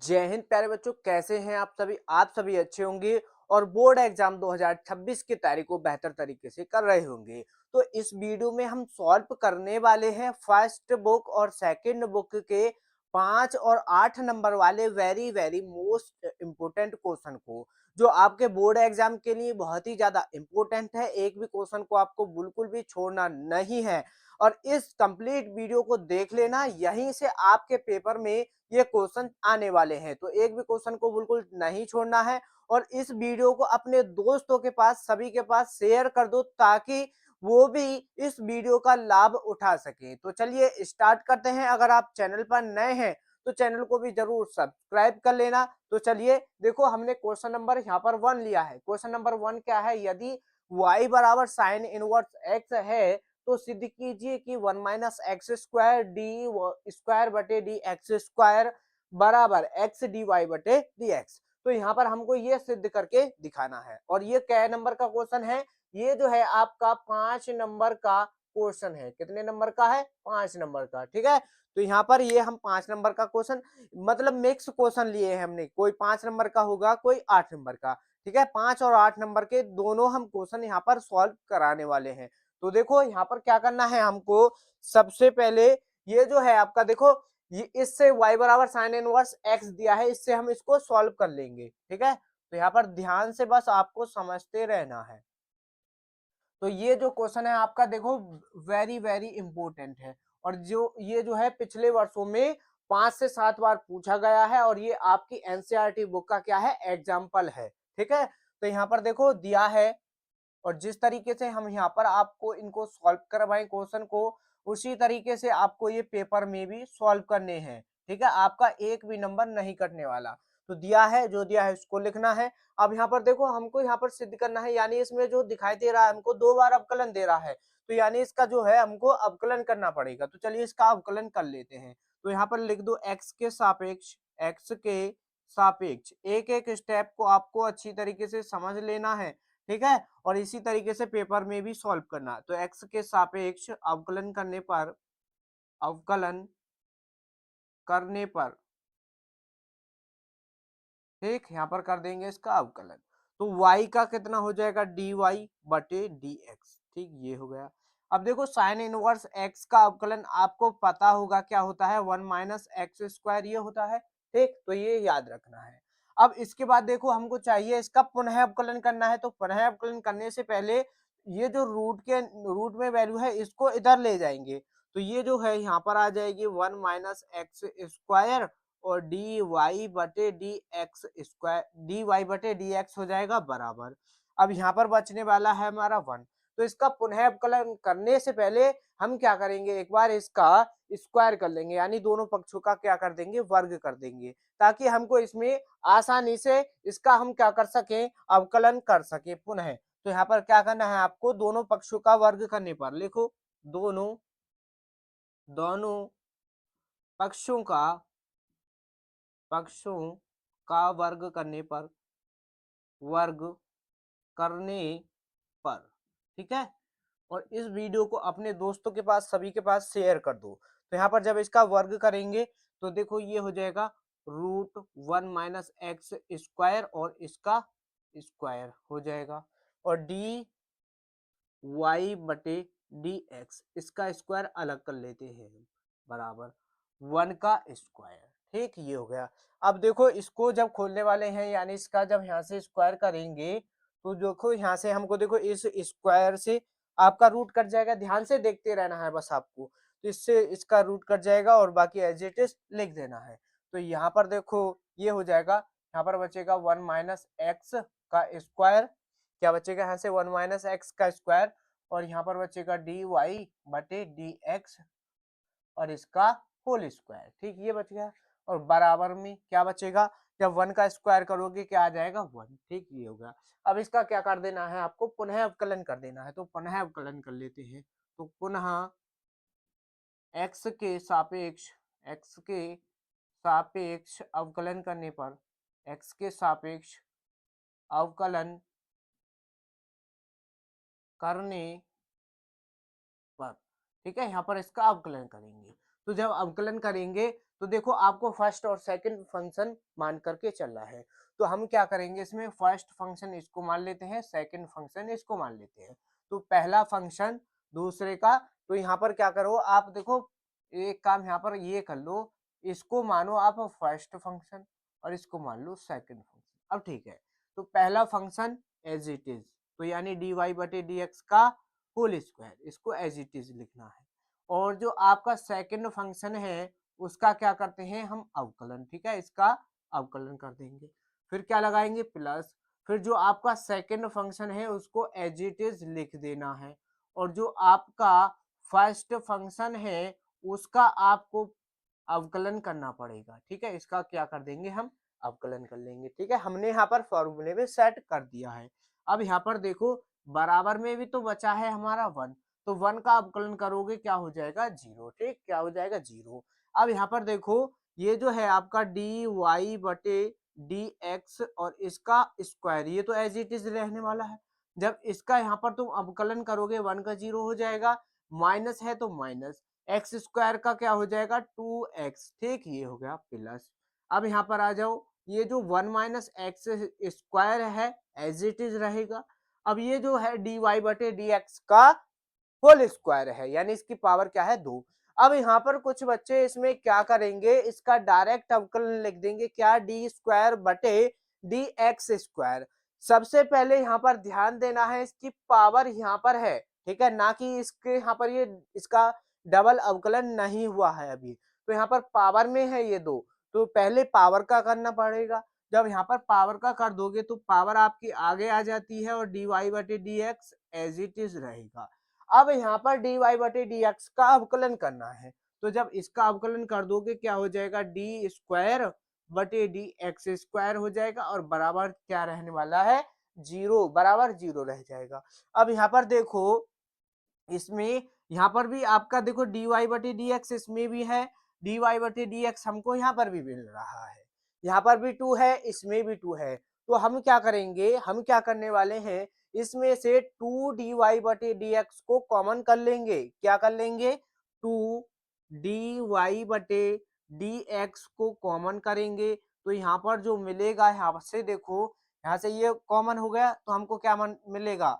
जय हिंद प्यारे बच्चों, कैसे हैं आप सभी अच्छे होंगे और बोर्ड एग्जाम 2026 की तैयारी को बेहतर तरीके से कर रहे होंगे। तो इस वीडियो में हम सॉल्व करने वाले हैं फर्स्ट बुक और सेकंड बुक के 5 और 8 नंबर वाले very very most important question को, जो आपके बोर्ड एग्जाम के लिए बहुत ही ज्यादा इम्पोर्टेंट है। एक भी क्वेश्चन को आपको बिल्कुल भी छोड़ना नहीं है और इस कंप्लीट वीडियो को देख लेना, यहीं से आपके पेपर में ये क्वेश्चन आने वाले हैं। तो एक भी क्वेश्चन को बिल्कुल नहीं छोड़ना है और इस वीडियो को अपने दोस्तों के पास, सभी के पास शेयर कर दो ताकि वो भी इस वीडियो का लाभ उठा सके। तो चलिए स्टार्ट करते हैं। अगर आप चैनल पर नए हैं तो चैनल को भी जरूर सब्सक्राइब कर लेना। तो चलिए देखो, हमने क्वेश्चन नंबर यहाँ पर 1 लिया है। क्वेश्चन नंबर 1 क्या है? यदि y बराबर साइन इनवर्स x है तो सिद्ध कीजिए कि 1 minus X square D square बटे डी एक्स स्क्वायर बराबर एक्स डी वाई बटे डी एक्स। तो यहाँ पर हमको ये सिद्ध करके दिखाना है और ये क्या नंबर का क्वेश्चन है? ये जो है आपका 5 नंबर का क्वेश्चन है। कितने नंबर का है? 5 नंबर का। ठीक है, तो यहाँ पर ये हम 5 नंबर का क्वेश्चन मतलब मिक्स क्वेश्चन लिए हैं हमने। कोई 5 नंबर का होगा, कोई 8 नंबर का। ठीक है, 5 और 8 नंबर के दोनों हम क्वेश्चन यहाँ पर सॉल्व कराने वाले हैं। तो देखो यहाँ पर क्या करना है हमको। सबसे पहले ये जो है आपका, देखो ये इससे y बराबर साइन इनवर्स x दिया है, इससे हम इसको सॉल्व कर लेंगे। ठीक है, तो यहाँ पर ध्यान से बस आपको समझते रहना है। तो ये जो क्वेश्चन है आपका, देखो वेरी वेरी इंपॉर्टेंट है और जो है पिछले वर्षों में 5 से 7 बार पूछा गया है और ये आपकी एनसीईआरटी बुक का क्या है? एग्जाम्पल है। ठीक है, तो यहाँ पर देखो दिया है और जिस तरीके से हम यहाँ पर आपको इनको सॉल्व करवाएं क्वेश्चन को, उसी तरीके से आपको ये पेपर में भी सॉल्व करने हैं। ठीक है, आपका एक भी नंबर नहीं कटने वाला। तो दिया है, जो दिया है उसको लिखना है। अब यहाँ पर देखो, हमको यहाँ पर सिद्ध करना है, यानी इसमें जो दिखाई दे रहा है हमको 2 बार अवकलन दे रहा है, तो यानी इसका जो है हमको अवकलन करना पड़ेगा। तो चलिए इसका अवकलन कर लेते हैं। तो यहाँ पर लिख दो एक्स के सापेक्ष एक एक स्टेप को आपको अच्छी तरीके से समझ लेना है। ठीक है, और इसी तरीके से पेपर में भी सॉल्व करना। तो x के सापेक्ष अवकलन करने पर ठीक, यहाँ पर कर देंगे इसका अवकलन। तो y का कितना हो जाएगा? dy बटे dx। ठीक, ये हो गया। अब देखो साइन इनवर्स x का अवकलन आपको पता होगा क्या होता है? 1 माइनस एक्स स्क्वायर ये होता है। ठीक, तो ये याद रखना है। अब इसके बाद देखो हमको चाहिए इसका पुनः अवकलन करना है। तो पुनः अवकलन करने से पहले ये जो रूट में वैल्यू है इसको इधर ले जाएंगे। तो ये जो है यहाँ पर आ जाएगी 1 माइनस एक्स स्क्वायर और डी वाई बटे डी एक्स हो जाएगा बराबर। अब यहाँ पर बचने वाला है हमारा 1। तो इसका पुनः अवकलन करने से पहले हम क्या करेंगे? एक बार इसका स्क्वायर कर लेंगे, यानी दोनों पक्षों का क्या कर देंगे? वर्ग कर देंगे, ताकि हमको इसमें आसानी से इसका हम क्या कर सकें? अवकलन कर सके पुनः। तो यहाँ पर क्या करना है आपको? दोनों पक्षों का वर्ग करने पर लिखो, दोनों दोनों पक्षों का वर्ग करने पर। ठीक है, और इस वीडियो को अपने दोस्तों के पास, सभी के पास शेयर कर दो। तो यहाँ पर जब इसका वर्ग करेंगे तो देखो ये हो जाएगा √1 माइनस एक्स स्क्वायर और इसका स्क्वायर हो जाएगा और डी वाई बटे डी एक्स, इसका स्क्वायर अलग कर लेते हैं बराबर 1 का स्क्वायर। ठीक, ये हो गया। अब देखो इसको जब खोलने वाले हैं, यानी इसका जब यहाँ से स्क्वायर करेंगे तो देखो यहाँ से हमको, देखो इस स्क्वायर से आपका रूट कट जाएगा। ध्यान से देखते रहना है बस आपको। तो इससे इसका रूट कट जाएगा और बाकी एज इट इज लिख देना है। तो यहाँ पर देखो ये हो जाएगा, यहाँ पर बचेगा 1 माइनस एक्स का स्क्वायर। क्या बचेगा यहाँ से? 1 माइनस एक्स का स्क्वायर और यहाँ पर बचेगा डी वाई बटे डी एक्स और इसका होल स्क्वायर। ठीक, ये बच गया और बराबर में क्या बचेगा? जब 1 का स्क्वायर करोगे क्या आ जाएगा? 1। ठीक, ये होगा। अब इसका क्या कर देना है आपको? पुनः अवकलन कर देना है। तो पुनः अवकलन कर लेते हैं। तो पुनः एक्स के सापेक्ष अवकलन करने पर, एक्स के सापेक्ष अवकलन करने पर, ठीक है, यहाँ पर इसका अवकलन करेंगे। तो जब अवकलन करेंगे तो देखो आपको फर्स्ट और सेकंड फंक्शन मान करके चलना है। तो हम क्या करेंगे, इसमें फर्स्ट फंक्शन इसको मान लेते हैं, सेकंड फंक्शन इसको मान लेते हैं। तो पहला फंक्शन दूसरे का, तो यहाँ पर क्या करो आप, देखो एक काम यहाँ पर ये कर लो, इसको मानो आप फर्स्ट फंक्शन और इसको मान लो सेकंड फंक्शन। अब ठीक है, तो पहला फंक्शन एज इट इज, तो यानी डी वाई बटे डी एक्स का होल स्क्वायर, इसको एज इट इज लिखना है। और जो आपका सेकंड फंक्शन है उसका क्या करते हैं हम अवकलन, ठीक है, इसका अवकलन कर देंगे। फिर क्या लगाएंगे प्लस, फिर जो आपका सेकंड फंक्शन है उसको एज इट इज लिख देना है। और जो आपका फर्स्ट फंक्शन है उसका आपको अवकलन करना पड़ेगा, ठीक है, इसका क्या कर देंगे हम अवकलन कर लेंगे, ठीक है, हमने यहाँ पर फॉर्मूले में सेट कर दिया है। अब यहाँ पर देखो बराबर में भी तो बचा है हमारा 1, तो 1 का अवकलन करोगे क्या हो जाएगा 0, ठीक, क्या हो जाएगा 0। अब यहाँ पर देखो ये जो है आपका डी वाई बटे डी एक्स और इसका स्क्वायर, ये तो एज इट इज रहने वाला है। जब इसका यहाँ पर तुम अवकलन करोगे 1 का 0 हो जाएगा, माइनस है तो माइनस, एक्स स्क्वायर का क्या हो जाएगा 2x, ठीक, ये हो गया प्लस। अब यहाँ पर आ जाओ, ये जो 1 माइनस एक्स स्क्वायर है एज इट इज रहेगा। अब ये जो है डी वाई बटे डी एक्स का होल स्क्वायर है, यानी इसकी पावर क्या है 2। अब यहाँ पर कुछ बच्चे इसमें क्या करेंगे, इसका डायरेक्ट अवकलन लिख देंगे, क्या डी स्क्वायर बटे डी एक्स स्क्वायर। सबसे पहले यहाँ पर ध्यान देना है इसकी पावर यहाँ पर है, ठीक है, ना कि इसके यहाँ पर ये इसका डबल अवकलन नहीं हुआ है अभी, तो यहाँ पर पावर में है ये दो, तो पहले पावर का करना पड़ेगा। जब यहाँ पर पावर का कर दोगे तो पावर आपकी आगे आ जाती है और डी वाई बटे D X as it is रहेगा। अब यहाँ पर डी वाई बटे डी एक्स का अवकलन करना है, तो जब इसका अवकलन कर दोगे क्या हो जाएगा डी स्क्वायर बटे डी एक्स स्क्वायर हो जाएगा और बराबर क्या रहने वाला है 0, बराबर 0 रह जाएगा। अब यहाँ पर देखो इसमें यहाँ पर भी आपका देखो डी वाई बटे डी एक्स इसमें भी है, डी वाई बटे डी एक्स हमको यहाँ पर भी मिल रहा है, यहाँ पर भी 2 है, इसमें भी 2 है। तो हम क्या करेंगे, हम क्या करने वाले हैं, इसमें से 2 डी वाई बटे डी एक्स को कॉमन कर लेंगे, क्या कर लेंगे 2 डी वाई बटे डी एक्स को कॉमन करेंगे। तो यहाँ पर जो मिलेगा, यहाँ से देखो यहाँ से ये कॉमन हो गया तो हमको क्या मिलेगा,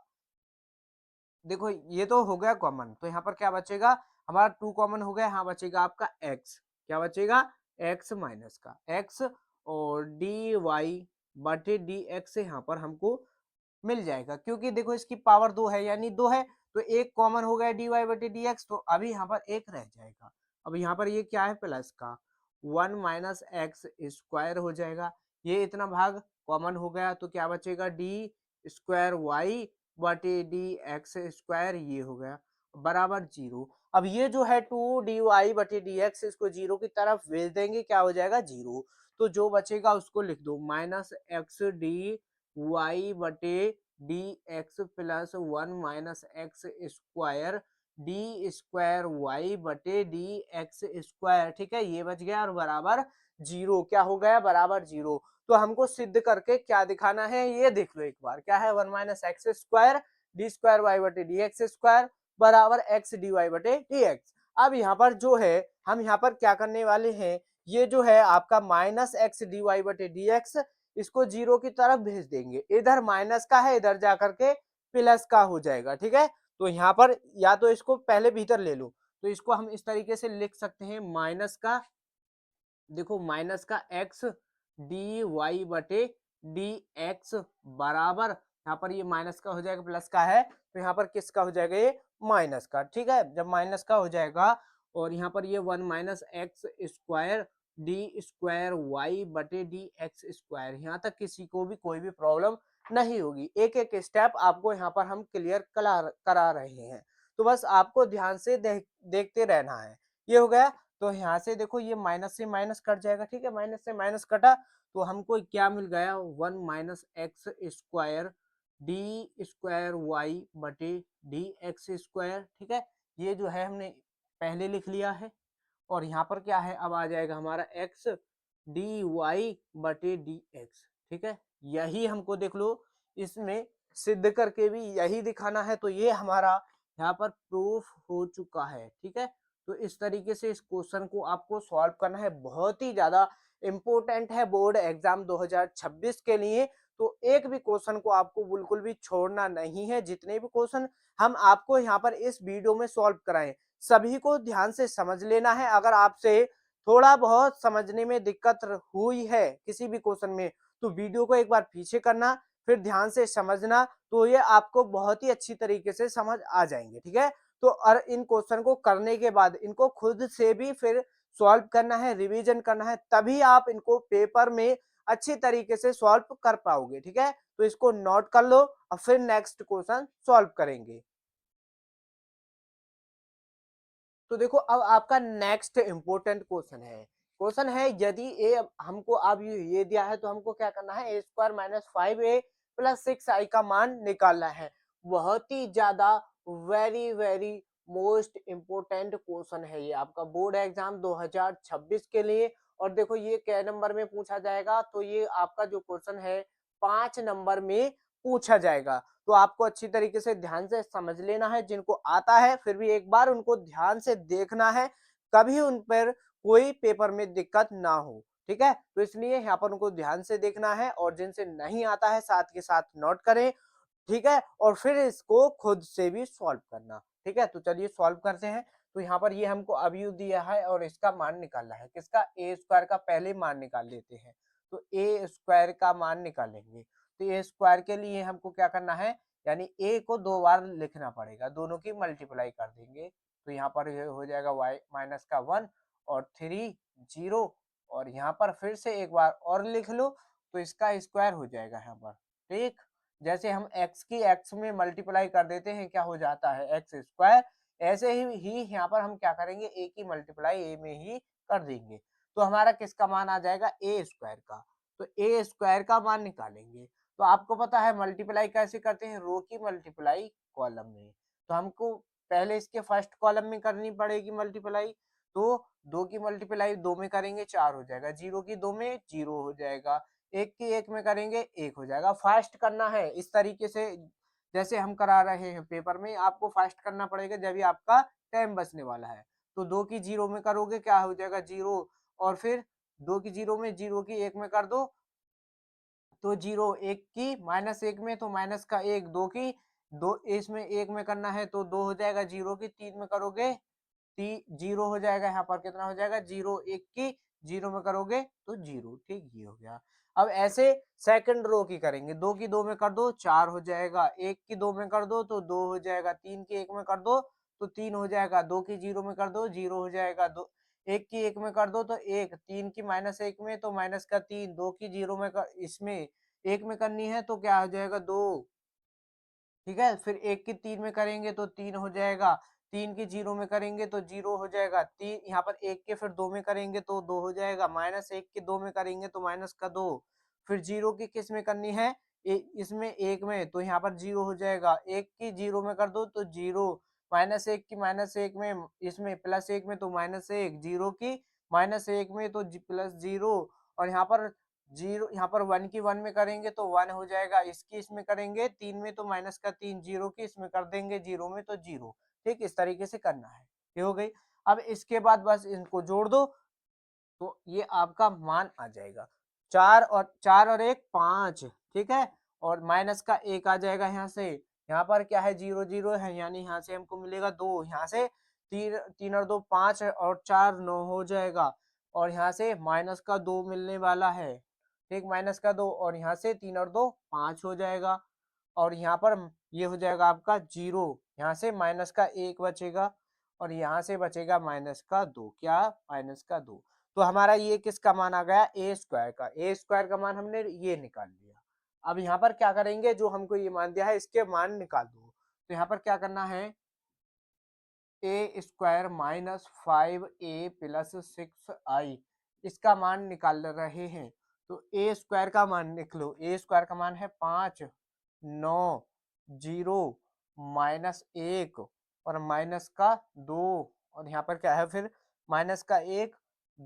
देखो ये तो हो गया कॉमन, तो यहाँ पर क्या बचेगा हमारा 2 कॉमन हो गया, यहाँ बचेगा आपका x, क्या बचेगा x माइनस का x, और डी वाई बटे डी एक्स यहाँ पर हमको मिल जाएगा, क्योंकि देखो इसकी पावर 2 है यानी 2 है, तो एक कॉमन हो गया डी वाई बटे डी एक्स, तो अभी यहाँ पर एक रह जाएगा। अब यहाँ पर ये क्या है प्लस का 1 माइनस एक्स स्क्वायर हो जाएगा, ये इतना भाग कॉमन हो गया तो क्या बचेगा डी स्क्वायर वाई बटे डी एक्स स्क्वायर, ये हो गया बराबर 0। अब ये जो है 2 डी वाई बटे डी एक्स, इसको 0 की तरफ भेज देंगे, क्या हो जाएगा 0। तो जो बचेगा उसको लिख दो माइनस एक्स डी वाई बटे D X plus 1 minus X square D square Y बटे डी एक्स स्क्वायर, ठीक है, ये बच गया और बराबर 0, क्या हो गया बराबर 0। तो हमको सिद्ध करके क्या दिखाना है ये देख लो एक बार, क्या है 1 minus X square D square Y बटे डी एक्स स्क्वायर बराबर एक्स डी वाई बटे डी एक्स। अब यहाँ पर जो है हम यहाँ पर क्या करने वाले हैं, ये जो है आपका माइनस एक्स डी वाई बटे डी एक्स, इसको 0 की तरफ भेज देंगे, इधर माइनस का है इधर जाकर के प्लस का हो जाएगा, ठीक है। तो यहाँ पर या तो इसको पहले भीतर ले लो, तो इसको हम इस तरीके से लिख सकते हैं माइनस का, देखो माइनस का x डी वाई बटे डी एक्स बराबर, यहाँ पर ये माइनस का हो जाएगा प्लस का है, तो यहाँ पर किसका हो जाएगा ये माइनस का, ठीक है, जब माइनस का हो जाएगा और यहाँ पर ये 1 minus X square D square Y बटे डी एक्स स्क्वायर, यहाँ तक किसी को भी कोई भी प्रॉब्लम नहीं होगी, एक एक स्टेप आपको यहाँ पर हम क्लियर करा रहे हैं, तो बस आपको ध्यान से देखते रहना है। ये हो गया, तो यहाँ से देखो ये माइनस से माइनस कट जाएगा, ठीक है, माइनस से माइनस कटा तो हमको क्या मिल गया 1 minus X square D square Y बटे डी एक्स स्क्वायर, ठीक है, ये जो है हमने पहले लिख लिया है। और यहाँ पर क्या है अब आ जाएगा हमारा एक्स डी वाई बटे डी एक्स, ठीक है, यही हमको देख लो इसमें सिद्ध करके भी यही दिखाना है, तो ये हमारा यहाँ पर प्रूफ हो चुका है, ठीक है। तो इस तरीके से इस क्वेश्चन को आपको सॉल्व करना है, बहुत ही ज़्यादा इम्पोर्टेंट है बोर्ड एग्जाम 2026 के लिए। तो एक भी क्वेश्चन को आपको बिल्कुल भी छोड़ना नहीं है, जितने भी क्वेश्चन हम आपको यहाँ पर इस वीडियो में सॉल्व कराएं सभी को ध्यान से समझ लेना है। अगर आपसे थोड़ा बहुत समझने में दिक्कत हुई है किसी भी क्वेश्चन में, तो वीडियो को एक बार पीछे करना, फिर ध्यान से समझना, तो ये आपको बहुत ही अच्छी तरीके से समझ आ जाएंगे, ठीक है। तो और इन क्वेश्चन को करने के बाद इनको खुद से भी फिर सॉल्व करना है, रिवीजन करना है, तभी आप इनको पेपर में अच्छी तरीके से सॉल्व कर पाओगे, ठीक है। तो इसको नोट कर लो और फिर नेक्स्ट क्वेश्चन सॉल्व करेंगे। तो देखो अब आपका नेक्स्ट इंपॉर्टेंट क्वेश्चन है यदि ए हमको अब ये दिया है तो हमको क्या करना है, ए square minus 5a plus 6i का मान निकालना है। बहुत ही ज्यादा very very most important question है ये आपका बोर्ड एग्जाम 2026 के लिए। और देखो ये कै नंबर में पूछा जाएगा, तो ये आपका जो क्वेश्चन है 5 नंबर में पूछा जाएगा। तो आपको अच्छी तरीके से ध्यान से समझ लेना है, जिनको आता है फिर भी एक बार उनको ध्यान से देखना है, कभी उन पर कोई पेपर में दिक्कत ना हो, ठीक है। तो इसलिए यहाँ पर उनको ध्यान से देखना है, और जिनसे नहीं आता है साथ के साथ नोट करें, ठीक है, और फिर इसको खुद से भी सॉल्व करना, ठीक है। तो चलिए सॉल्व करते हैं। तो यहाँ पर ये हमको अभी दिया है और इसका मान निकालना है, किसका, ए स्क्वायर का पहले मान निकाल लेते हैं। तो ए स्क्वायर का मान निकालेंगे, तो ए स्क्वायर के लिए हमको क्या करना है, यानी ए को 2 बार लिखना पड़ेगा, दोनों की मल्टीप्लाई कर देंगे। तो यहाँ पर ये हो जाएगा वाई माइनस का 1 और 3 0, और यहाँ पर फिर से एक बार और लिख लो, तो इसका स्क्वायर हो जाएगा यहाँ पर, ठीक। जैसे हम x की x में मल्टीप्लाई कर देते हैं क्या हो जाता है एक्स स्क्वायर, ऐसे ही यहाँ पर हम क्या करेंगे, a की मल्टीप्लाई a में ही कर देंगे। तो हमारा किसका मान आ जाएगा, ए स्क्वायर का। तो ए स्क्वायर का मान निकालेंगे। तो आपको पता है मल्टीप्लाई कैसे करते हैं, रो की मल्टीप्लाई कॉलम में। तो हमको पहले इसके फर्स्ट कॉलम में करनी पड़ेगी मल्टीप्लाई। तो 2 की मल्टीप्लाई 2 में करेंगे 4 हो जाएगा, 0 की 2 में 0 हो जाएगा, 1 की 1 में करेंगे 1 हो जाएगा। फास्ट करना है इस तरीके से, जैसे हम करा रहे हैं पेपर में, आपको फास्ट करना पड़ेगा जब भी आपका टाइम बचने वाला है। तो 2 की 0 में करोगे क्या हो जाएगा 0, और फिर 2 की 0 में 0 की 1 में कर दो, तो 0 1 की माइनस 1 में तो माइनस का 1, 2 की 2 इसमें 1 में करना है तो 2 हो जाएगा, 0 की 3 में करोगे 0 हो जाएगा, यहाँ पर कितना हो जाएगा 0, 1 की 0 में करोगे तो 0, ठीक, ये हो गया। अब ऐसे सेकंड रो की करेंगे, 2 की 2 में कर दो 4 हो जाएगा, 1 की 2 में कर दो तो 2 हो जाएगा, 3 की 1 में कर दो तो 3 हो जाएगा, 2 की 0 में कर दो 0 हो जाएगा, 2 1 की 1 में कर दो तो 1, 3 की माइनस 1 में तो माइनस का 3, 2 की 0 में कर, इसमें 1 में करनी है तो क्या हो जाएगा 2, ठीक है। फिर 1 की 3 में करेंगे तो 3 हो जाएगा, 3 की 0 में करेंगे तो 0 हो जाएगा, 3 यहाँ पर 1 के फिर 2 में करेंगे तो 2 हो जाएगा, माइनस 1 के 2 में करेंगे तो माइनस का 2, फिर 0 की किस में करनी है, इसमें 1 में, तो यहाँ पर 0 हो जाएगा, 1 की 0 में कर दो तो 0, माइनस 1 की माइनस 1 में, इसमें प्लस 1 में तो माइनस 1, 0 की माइनस 1 में तो प्लस 0, और यहाँ पर 0, यहाँ पर 1 की 1 में करेंगे तो 1 हो जाएगा, इसकी इसमें करेंगे 3 में तो माइनस का 3, 0 की इसमें कर देंगे 0 में तो 0, ठीक, इस तरीके से करना है, ये हो गई। अब इसके बाद बस इनको जोड़ दो तो ये आपका मान आ जाएगा, 4 और 1 5, ठीक है, और माइनस का 1 आ जाएगा यहाँ से, यहाँ पर क्या है 0 0 है, यानी यहाँ से हमको मिलेगा 2, यहाँ से 3 3 और 2 5 और 4 9 हो जाएगा, और यहाँ से माइनस का 2 मिलने वाला है, ठीक, माइनस का 2, और यहाँ से 3 और 2 5 हो जाएगा, और यहाँ पर ये हो जाएगा आपका 0, यहाँ से माइनस का 1 बचेगा, और यहाँ से बचेगा माइनस का 2, क्या, माइनस का 2। तो हमारा ये किसका मान आ गया, ए स्क्वायर का, ए स्क्वायर का मान हमने ये निकाल लिया। अब यहाँ पर क्या करेंगे, जो हमको ये मान दिया है इसके मान निकाल दो। तो यहाँ पर क्या करना है, ए square minus 5a plus 6i, इसका मान निकाल रहे हैं। तो ए स्क्वायर का मान निकलो, ए स्क्वायर का मान है 5 9 0 माइनस 1 और माइनस का 2, और यहाँ पर क्या है फिर माइनस का 1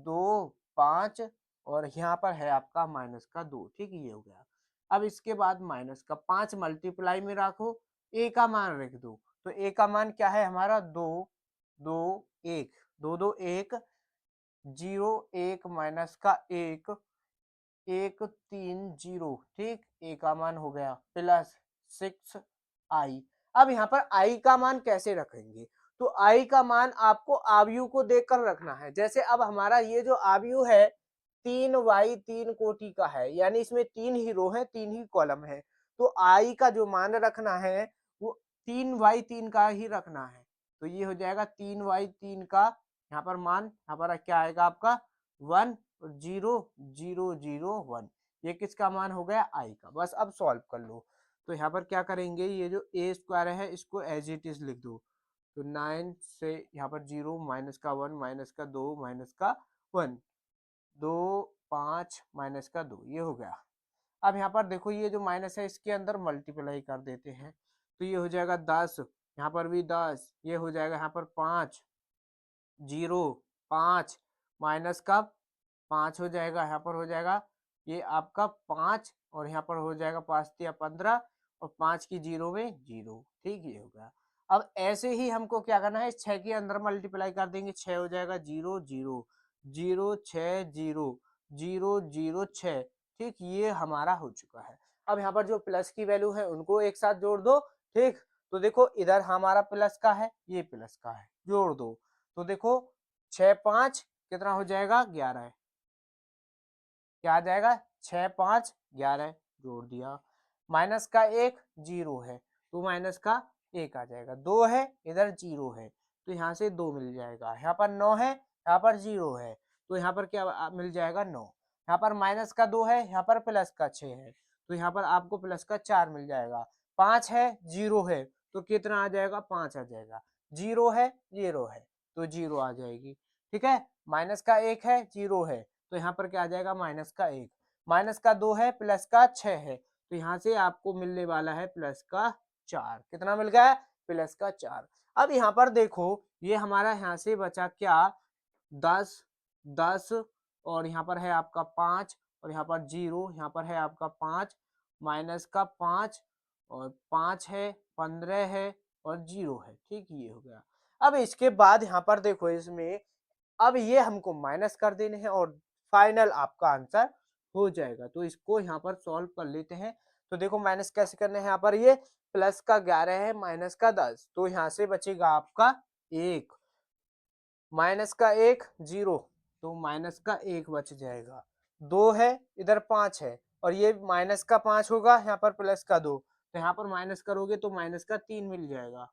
2 5, और यहाँ पर है आपका माइनस का 2, ठीक, ये हो गया। अब इसके बाद माइनस का 5 मल्टीप्लाई में रखो, ए का मान रख दो, तो ए का मान क्या है हमारा 2 2 1, दो दो एक, 0 1 माइनस का 1, 1 3 0, ठीक, ए का मान हो गया प्लस 6i। अब यहाँ पर i का मान कैसे रखेंगे, तो i का मान आपको आव्यूह को देखकर रखना है। जैसे अब हमारा ये जो आव्यूह है 3y 3 कोटि का है, यानी इसमें 3 ही रो है 3 ही कॉलम है, तो i का जो मान रखना है वो 3y 3 का ही रखना है। तो ये हो जाएगा 3y 3 का यहाँ पर मान, यहाँ पर क्या आएगा आपका 1 0 0 0 1, ये किसका मान हो गया i का। बस अब सॉल्व कर लो। तो यहाँ पर क्या करेंगे, ये जो ए स्क्वायर है इसको एज इट इज लिख दो। तो 9 से यहाँ पर 0 माइनस का 1 माइनस का 2 माइनस का 1, 2 5 माइनस का 2, ये हो गया। अब यहाँ पर देखो ये जो माइनस है इसके अंदर मल्टीप्लाई कर देते हैं, तो ये हो जाएगा 10, यहाँ पर भी 10, ये हो जाएगा यहाँ पर 5, 0 5 माइनस का 5 हो जाएगा, यहाँ पर हो जाएगा ये आपका 5, और यहाँ पर हो जाएगा 5 या 15, और 5 की 0 में 0, ठीक, ये हो गया। अब ऐसे ही हमको क्या करना है, 6 के अंदर मल्टीप्लाई कर देंगे, 6 हो जाएगा 0 0 0 6 0 0 0 6, ठीक, ये हमारा हो चुका है। अब यहाँ पर जो प्लस की वैल्यू है उनको एक साथ जोड़ दो, ठीक, तो देखो इधर हमारा प्लस का है, ये प्लस का है, जोड़ दो। तो देखो 6 5 कितना हो जाएगा 11 है, क्या आ जाएगा 6 5 11, जोड़ दिया। माइनस का 1 0 है, तो माइनस का 1 आ जाएगा, 2 है इधर 0 है, तो यहाँ से 2 मिल जाएगा। यहाँ पर 9 है, यहाँ पर 0 है, तो यहाँ पर क्या मिल जाएगा 9। यहाँ पर माइनस का 2 है, यहाँ पर प्लस का 6 है, तो यहाँ पर आपको प्लस का 4 मिल जाएगा। 5 है 0 है, तो कितना आ जाएगा 5 आ जाएगा। 0 है 0 है, तो 0 आ जाएगी, ठीक है। माइनस का 1 है 0 है, तो यहाँ पर क्या आ जाएगा माइनस का 1, माइनस का 2 है प्लस का 6 है, तो यहाँ से आपको मिलने वाला है प्लस का 4। कितना मिल गया प्लस का 4। अब यहाँ पर देखो ये हमारा यहाँ से बचा क्या 10 10, और यहाँ पर है आपका 5, और यहाँ पर 0, यहाँ पर है आपका 5, माइनस का 5, और 5 है 15 है, और 0 है, ठीक, ये हो गया। अब इसके बाद यहाँ पर देखो इसमें अब ये हमको माइनस कर देने हैं और फाइनल आपका आंसर हो जाएगा। तो इसको यहाँ पर सॉल्व कर लेते हैं। तो देखो माइनस कैसे करने हैं, यहाँ पर ये प्लस का 11 है माइनस का 10, तो यहाँ से बचेगा आपका 1, माइनस का 1 0, तो माइनस का 1 बच जाएगा। 2 है इधर 5 है, और ये माइनस का 5 होगा, यहाँ पर प्लस का 2, तो यहाँ पर माइनस करोगे तो माइनस का 3 मिल जाएगा,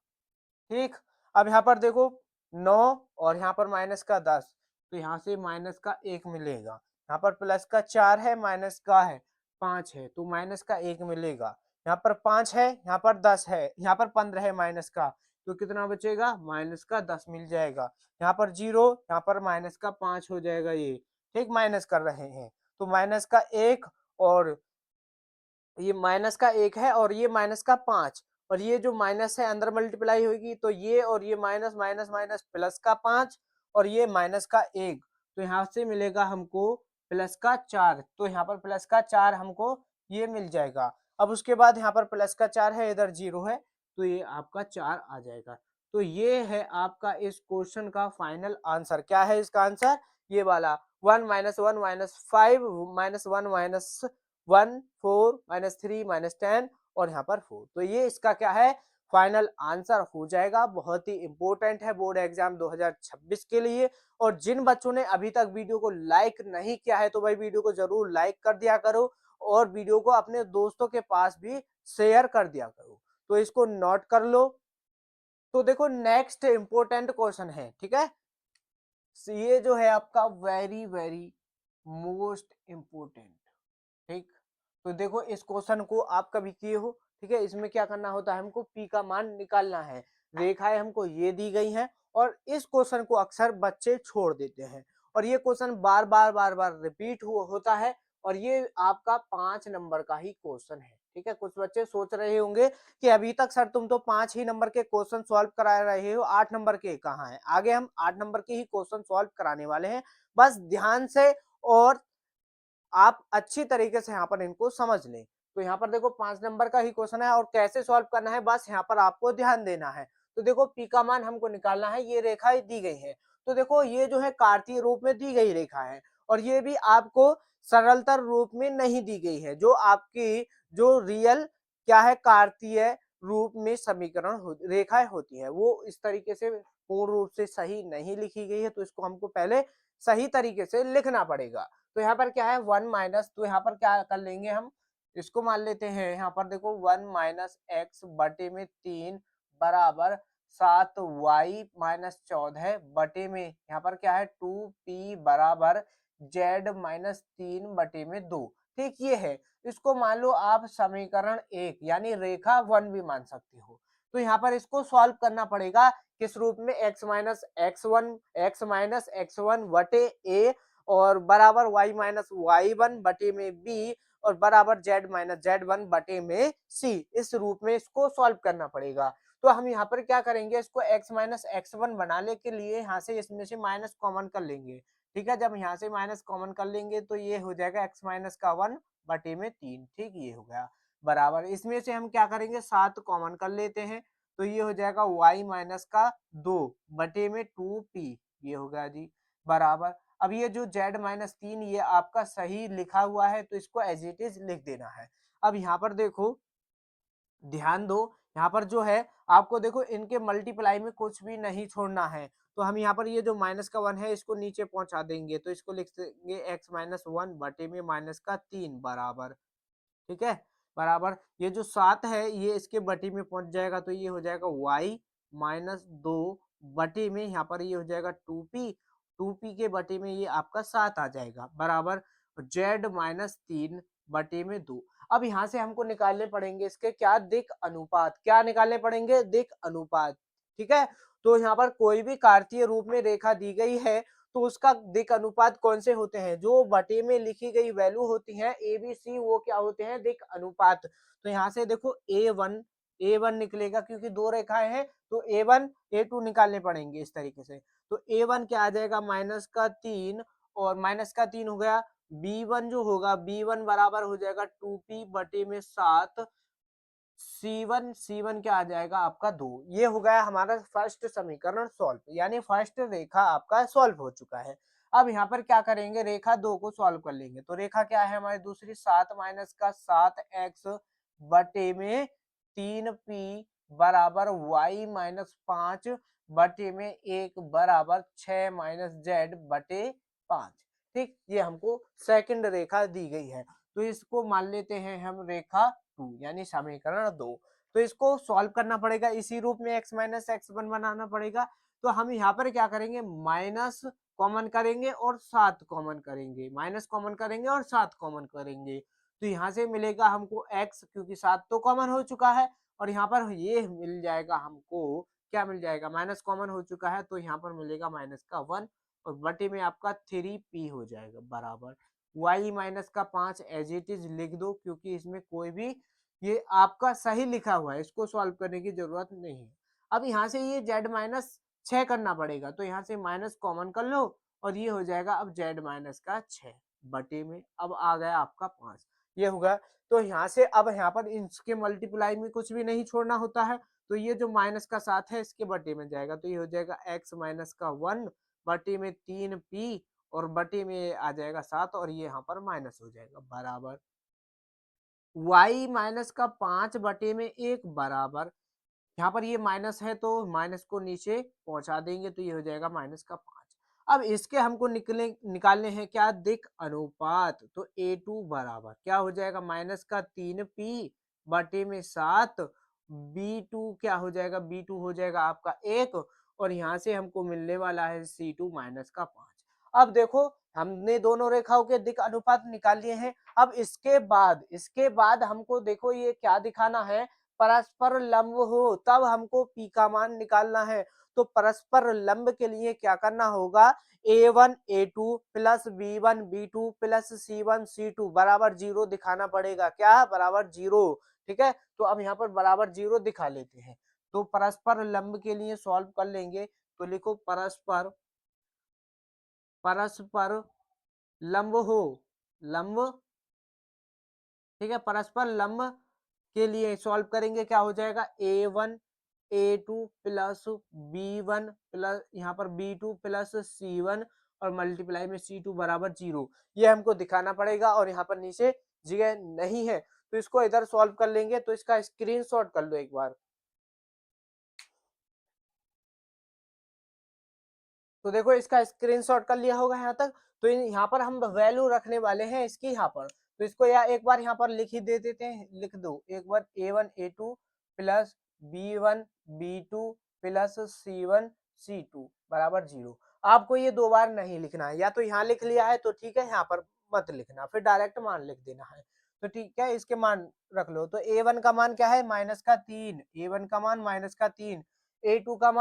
ठीक। अब यहाँ पर देखो 9 और यहाँ पर माइनस का 10, तो यहाँ से माइनस का 1 मिलेगा। यहाँ पर प्लस का 4 है माइनस का है 5 है, तो माइनस का 1 मिलेगा। यहाँ पर 5 है, यहाँ पर 10 है, यहाँ पर 15 है माइनस का, तो कितना बचेगा माइनस का 10 मिल जाएगा। यहाँ पर 0, यहाँ पर माइनस का 5 हो जाएगा, ये ठीक माइनस कर रहे हैं, तो माइनस का 1, और ये माइनस का 1 है, और ये माइनस का 5, और ये जो माइनस है अंदर मल्टीप्लाई होगी, तो ये और ये माइनस माइनस माइनस प्लस का 5, और ये माइनस का 1, तो यहाँ से मिलेगा हमको प्लस का 4, तो यहाँ पर प्लस का 4 हमको ये मिल जाएगा। अब उसके बाद यहाँ पर प्लस का 4 है इधर 0 है, तो ये आपका 4 आ जाएगा। तो ये है आपका इस क्वेश्चन का फाइनल आंसर। क्या है इसका आंसर, ये वाला 1 minus 1 minus 5 minus 1 minus 1 4 minus 3 minus 10, और यहाँ पर 4, तो ये इसका क्या है फाइनल आंसर हो जाएगा। बहुत ही इंपॉर्टेंट है बोर्ड एग्जाम 2026 के लिए। और जिन बच्चों ने अभी तक वीडियो को लाइक नहीं किया है तो भाई वीडियो को जरूर लाइक कर दिया करो, और वीडियो को अपने दोस्तों के पास भी शेयर कर दिया करो। तो इसको नोट कर लो। तो देखो नेक्स्ट इंपॉर्टेंट क्वेश्चन है, ठीक है, ये जो है आपका वेरी वेरी मोस्ट इम्पोर्टेंट, ठीक। तो देखो इस क्वेश्चन को आप कभी किए हो, ठीक है। इसमें क्या करना होता है, हमको पी का मान निकालना है। रेखाएं हमको ये दी गई हैं, और इस क्वेश्चन को अक्सर बच्चे छोड़ देते हैं, और ये क्वेश्चन बार बार रिपीट होता है, और ये आपका 5 नंबर का ही क्वेश्चन है, ठीक है। कुछ बच्चे सोच रहे होंगे कि अभी तक सर तुम तो 5 ही नंबर के क्वेश्चन सॉल्व करा रहे हो, 8 नंबर के कहाँ हैं। आगे हम 8 नंबर के ही क्वेश्चन सॉल्व कराने वाले हैं, बस ध्यान से और आप अच्छी तरीके से यहाँ पर इनको समझ लें। तो यहाँ पर देखो 5 नंबर का ही क्वेश्चन है, और कैसे सॉल्व करना है बस यहाँ पर आपको ध्यान देना है। तो देखो पी का मान हमको निकालना है, ये रेखाएं दी गई है, तो देखो ये जो है कार्तीय रूप में दी गई रेखा है और ये भी आपको सरलतर रूप में नहीं दी गई है। जो आपकी जो रियल क्या है कार्तीय रूप में समीकरण रेखाएं होती है वो इस तरीके से पूर्ण रूप से सही नहीं लिखी गई है, तो इसको हमको पहले सही तरीके से लिखना पड़ेगा। तो यहाँ पर क्या है 1 माइनस, तो यहाँ पर क्या कर लेंगे हम, इसको मान लेते हैं यहाँ पर देखो 1 माइनस एक्स बटे में 3 बराबर 7y-14 बटे में यहाँ पर क्या है 2p बराबर z-3 बटे में 2। ठीक ये है, इसको मान लो आप समीकरण 1 यानी रेखा 1 भी मान सकते हो। तो यहाँ पर इसको सॉल्व करना पड़ेगा किस रूप में, x माइनस x वन बटे a और बराबर y-y1 बटे में b और बराबर z-z1 बटे में c, इस रूप में इसको सॉल्व करना पड़ेगा। तो हम यहाँ पर क्या करेंगे, इसको x माइनस x1 बनाने के लिए यहाँ से इसमें से माइनस कॉमन कर लेंगे। ठीक है, जब यहाँ से माइनस कॉमन कर लेंगे तो ये हो जाएगा x माइनस का 1 बटे में 3। ठीक, ये हो गया बराबर, इसमें से हम क्या करेंगे 7 कॉमन कर लेते हैं तो ये हो जाएगा y माइनस का 2 बटे में 2p, ये हो गया जी बराबर। अब ये जो z-3 ये आपका सही लिखा हुआ है तो इसको एज इट इज लिख देना है। अब यहाँ पर देखो ध्यान दो, यहाँ पर जो है आपको देखो इनके मल्टीप्लाई में कुछ भी नहीं छोड़ना है, तो हम यहाँ पर ये जो माइनस का 1 है इसको नीचे पहुंचा देंगे तो इसको लिख देंगे x-1 बटे में माइनस का 3 बराबर। ठीक है, बराबर ये जो 7 है ये इसके बटे में पहुंच जाएगा तो ये हो जाएगा y-2 बटे में यहाँ पर ये हो जाएगा 2p के बटे में ये आपका 7 आ जाएगा बराबर z-3 बटे में 2। अब यहाँ से हमको निकालने पड़ेंगे इसके क्या, दिक अनुपात, क्या निकालने पड़ेंगे, दिक अनुपात। ठीक है, तो यहाँ पर कोई भी कार्तीय रूप में रेखा दी गई है तो उसका दिक अनुपात कौन से होते हैं, जो बटे में लिखी गई वैल्यू होती है ए बी सी वो क्या होते हैं, दिक अनुपात। तो यहाँ से देखो ए वन निकलेगा क्योंकि दो रेखाएं हैं तो ए1 ए2 निकालने पड़ेंगे इस तरीके से। तो ए1 क्या आ जाएगा -3 और -3 हो गया, बी1 जो होगा बी1 बराबर हो जाएगा 2p बटे में 7, C1 क्या आ जाएगा आपका 2। ये हो गया हमारा फर्स्ट समीकरण सॉल्व, यानी फर्स्ट रेखा आपका सॉल्व हो चुका है। अब यहाँ पर क्या करेंगे, रेखा 2 को सॉल्व कर लेंगे। तो रेखा क्या है हमारी दूसरी, 7 माइनस का 7x बटे में 3p बराबर y माइनस 5 बटे में 1 बराबर 6 माइनस z बटे 5। ठीक, ये हमको सेकंड रेखा दी गई है तो इसको मान लेते हैं हम रेखा 2 यानी समीकरण 2। तो इसको सॉल्व करना पड़ेगा इसी रूप में x माइनस x1 बनाना पड़ेगा। तो हम यहाँ पर क्या करेंगे, माइनस कॉमन करेंगे और 7 कॉमन करेंगे, माइनस कॉमन करेंगे और 7 कॉमन करेंगे। तो यहाँ से मिलेगा हमको x क्योंकि 7 तो कॉमन हो चुका है और यहाँ पर ये मिल जाएगा हमको, क्या मिल जाएगा, माइनस कॉमन हो चुका है तो यहाँ पर मिलेगा माइनस का 1 और बटे में आपका 3p हो जाएगा बराबर y माइनस का 5 एज इट इज लिख दो क्योंकि इसमें कोई भी ये आपका सही लिखा हुआ है, इसको सॉल्व करने की जरूरत नहीं है। अब यहाँ से ये z-6 करना पड़ेगा तो यहाँ से माइनस कॉमन कर लो और ये हो जाएगा अब z- का 6 बटे में अब आ गया आपका 5, ये होगा। तो यहाँ से अब यहाँ पर इसके मल्टीप्लाई में कुछ भी नहीं छोड़ना होता है तो ये जो माइनस का 7 है इसके बटे में जाएगा तो ये हो जाएगा x-1 बटे में 3p और बटे में आ जाएगा 7 और ये यहाँ पर माइनस हो जाएगा बराबर y माइनस का 5 बटे में 1 बराबर, यहाँ पर ये माइनस है तो माइनस को नीचे पहुंचा देंगे तो ये हो जाएगा माइनस का 5। अब इसके हमको निकालने हैं क्या, दिक अनुपात। तो a2 बराबर क्या हो जाएगा -3p बटे में 7, b2 क्या हो जाएगा, b2 हो जाएगा आपका 1 और यहाँ से हमको मिलने वाला है c2 माइनस का 5। अब देखो हमने दोनों रेखाओं के दिक अनुपात निकाल लिए हैं। अब इसके बाद हमको देखो ये क्या दिखाना है, परस्पर लंब हो तब हमको p का मान निकालना है। तो परस्पर लंब के लिए क्या करना होगा, a1 a2 plus b1 b2 plus c1 c2 बराबर 0 दिखाना पड़ेगा, क्या बराबर 0। ठीक है, तो अब यहाँ पर बराबर 0 दिखा लेते हैं। तो परस्पर लंब के लिए सॉल्व कर लेंगे तो लिखो परस्पर परस्पर लंब हो, लंब। ठीक है, परस्पर लंब के लिए सॉल्व करेंगे क्या हो जाएगा a1 a2 plus b1 plus यहाँ पर b2 प्लस c1 और मल्टीप्लाई में c2 बराबर 0, ये हमको दिखाना पड़ेगा। और यहाँ पर नीचे जगह नहीं है तो इसको इधर सॉल्व कर लेंगे। तो इसका स्क्रीनशॉट कर लो एक बार। तो देखो इसका स्क्रीनशॉट कर लिया होगा यहाँ तक। तो यहाँ पर हम वैल्यू रखने वाले हैं इसकी यहाँ पर। तो इसको या एक बार यहाँ पर लिख ही दे देते हैं, लिख दो एक बार a1 a2 plus b1 b2 plus c1 c2 बराबर 0। आपको ये दो बार नहीं लिखना है, या तो यहाँ लिख लिया है तो ठीक है, यहाँ पर मत लिखना, फिर डायरेक्ट मान लिख देना है। तो ठीक है, इसके मान रख लो। तो a1 का मान क्या है, -3, a1 का मान -3, ए टू का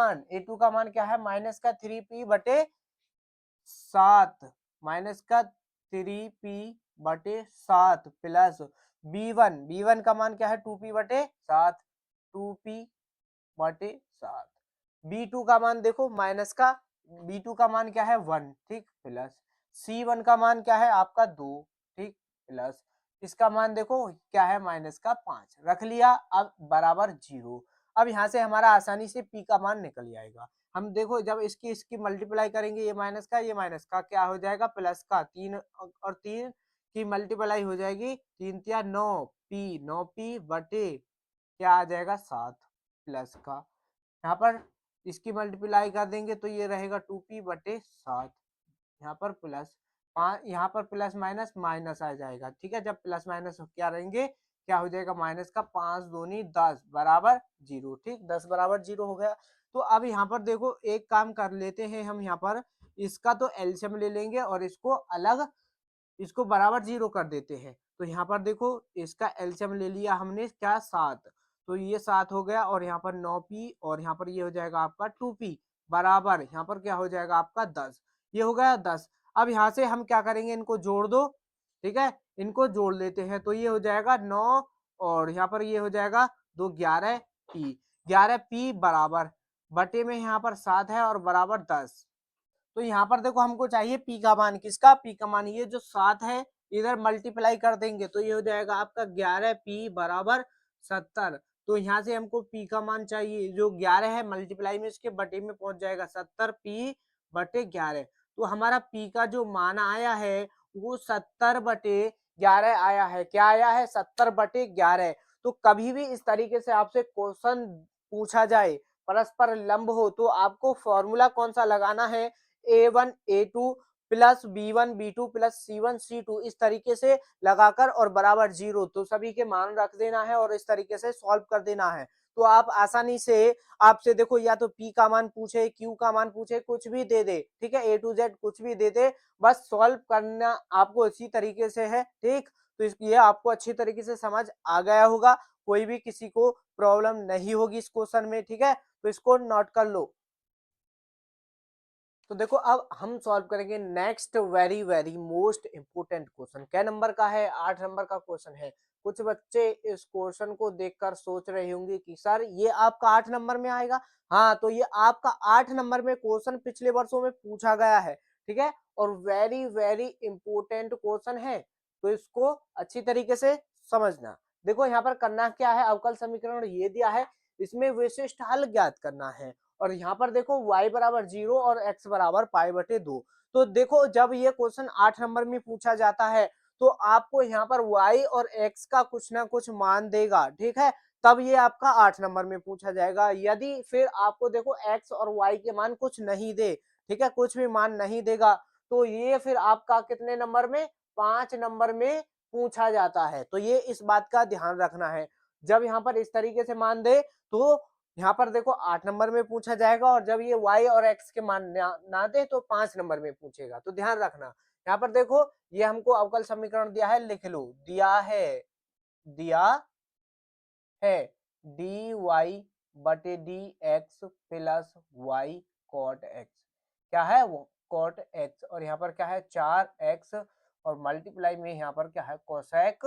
मान क्या है, -3p/7, -3p/7 प्लस b1 का मान क्या है, 2p/7, 2p/7। b2 का मान देखो b2 का मान क्या है 1, ठीक, प्लस c1 का मान क्या है आपका 2, ठीक, प्लस इसका मान देखो क्या है -5 रख लिया। अब बराबर 0। अब यहाँ से हमारा आसानी से p का मान निकल जाएगा। हम देखो जब इसकी इसकी मल्टीप्लाई करेंगे, ये माइनस का क्या हो जाएगा, प्लस का 3 और 3 की मल्टीप्लाई हो जाएगी, 3 तिया 9p, 9p/, क्या आ जाएगा 7, प्लस का यहाँ पर इसकी मल्टीप्लाई कर देंगे तो ये रहेगा 2p/7, यहाँ पर प्लस 5, यहाँ पर प्लस माइनस माइनस आ जाएगा, ठीक है। जब प्लस माइनस क्या रहेंगे, क्या हो जाएगा, माइनस का 5 दूनी 10 बराबर 0, ठीक, 10 बराबर 0 हो गया। तो अब यहाँ पर देखो एक काम कर लेते हैं हम, यहाँ पर इसका तो एलसीएम ले लेंगे और इसको अलग, इसको बराबर 0 कर देते हैं। तो यहाँ पर देखो इसका एलसीएम ले लिया हमने, क्या 7, तो ये 7 हो गया, और यहाँ पर 9p, और यहाँ पर ये हो जाएगा आपका 2p बराबर, यहाँ पर क्या हो जाएगा आपका 10, ये हो गया 10। अब यहाँ से हम क्या करेंगे, इनको जोड़ दो, ठीक है, इनको जोड़ लेते हैं। तो ये हो जाएगा 9, और यहाँ पर ये हो जाएगा 2 11p, 11p बराबर बटे में यहाँ पर 7 है और बराबर 10। तो यहाँ पर देखो हमको चाहिए पी का मान, किसका, पी का मान, ये जो 7 है इधर मल्टीप्लाई कर देंगे तो ये हो जाएगा आपका 11p बराबर 70। तो यहाँ से हमको पी का मान चाहिए, जो 11 है मल्टीप्लाई में इसके बटे में पहुंच जाएगा 70p/11। तो हमारा पी का जो मान आया है वो 70/11 आया है। क्या आया है, 70/11। तो कभी भी इस तरीके से आपसे क्वेश्चन पूछा जाए, परस्पर लंब हो, तो आपको फॉर्मूला कौन सा लगाना है, a1 a2 plus b1 b2 plus c1 c2, इस तरीके से लगाकर और बराबर 0, तो सभी के मान रख देना है और इस तरीके से सॉल्व कर देना है। तो आप आसानी से, आपसे देखो या तो p का मान पूछे, q का मान पूछे, कुछ भी दे दे, ठीक है, a to z कुछ भी दे दे, बस सॉल्व करना आपको इसी तरीके से है, ठीक। तो ये आपको अच्छी तरीके से समझ आ गया होगा, कोई भी किसी को प्रॉब्लम नहीं होगी इस क्वेश्चन में, ठीक है। तो इसको नोट कर लो। तो देखो अब हम सॉल्व करेंगे next very very most important question. क्या नंबर का है, 8 नंबर का क्वेश्चन है। कुछ बच्चे इस क्वेश्चन को देखकर सोच रहे होंगे कि सर ये आपका 8 नंबर में आएगा। हाँ, तो ये आपका 8 नंबर में क्वेश्चन पिछले वर्षों में पूछा गया है, ठीक है, और वेरी वेरी इंपोर्टेंट क्वेश्चन है। तो इसको अच्छी तरीके से समझना। देखो यहाँ पर करना क्या है, अवकल समीकरण ये दिया है, इसमें विशिष्ट हल ज्ञात करना है। और यहाँ पर देखो y बराबर 0 और x बराबर π/2। तो देखो जब ये क्वेश्चन 8 नंबर में पूछा जाता है तो आपको यहाँ पर y और x का कुछ ना कुछ मान देगा, ठीक है, तब ये आपका 8 नंबर में पूछा जाएगा। यदि फिर आपको देखो x और y के मान कुछ नहीं दे, ठीक है, कुछ भी मान नहीं देगा, तो ये फिर आपका कितने नंबर में, 5 नंबर में पूछा जाता है। तो ये इस बात का ध्यान रखना है, जब यहाँ पर इस तरीके से मान दे तो यहाँ पर देखो 8 नंबर में पूछा जाएगा, और जब ये y और x के मान ना दे तो 5 नंबर में पूछेगा। तो ध्यान रखना, यहाँ पर देखो ये हमको अवकल समीकरण दिया है, लिख लो, दिया है dy/dx plus y cot x, क्या है वो cot x, और यहाँ पर क्या है 4x, और मल्टीप्लाई में यहाँ पर क्या है cosec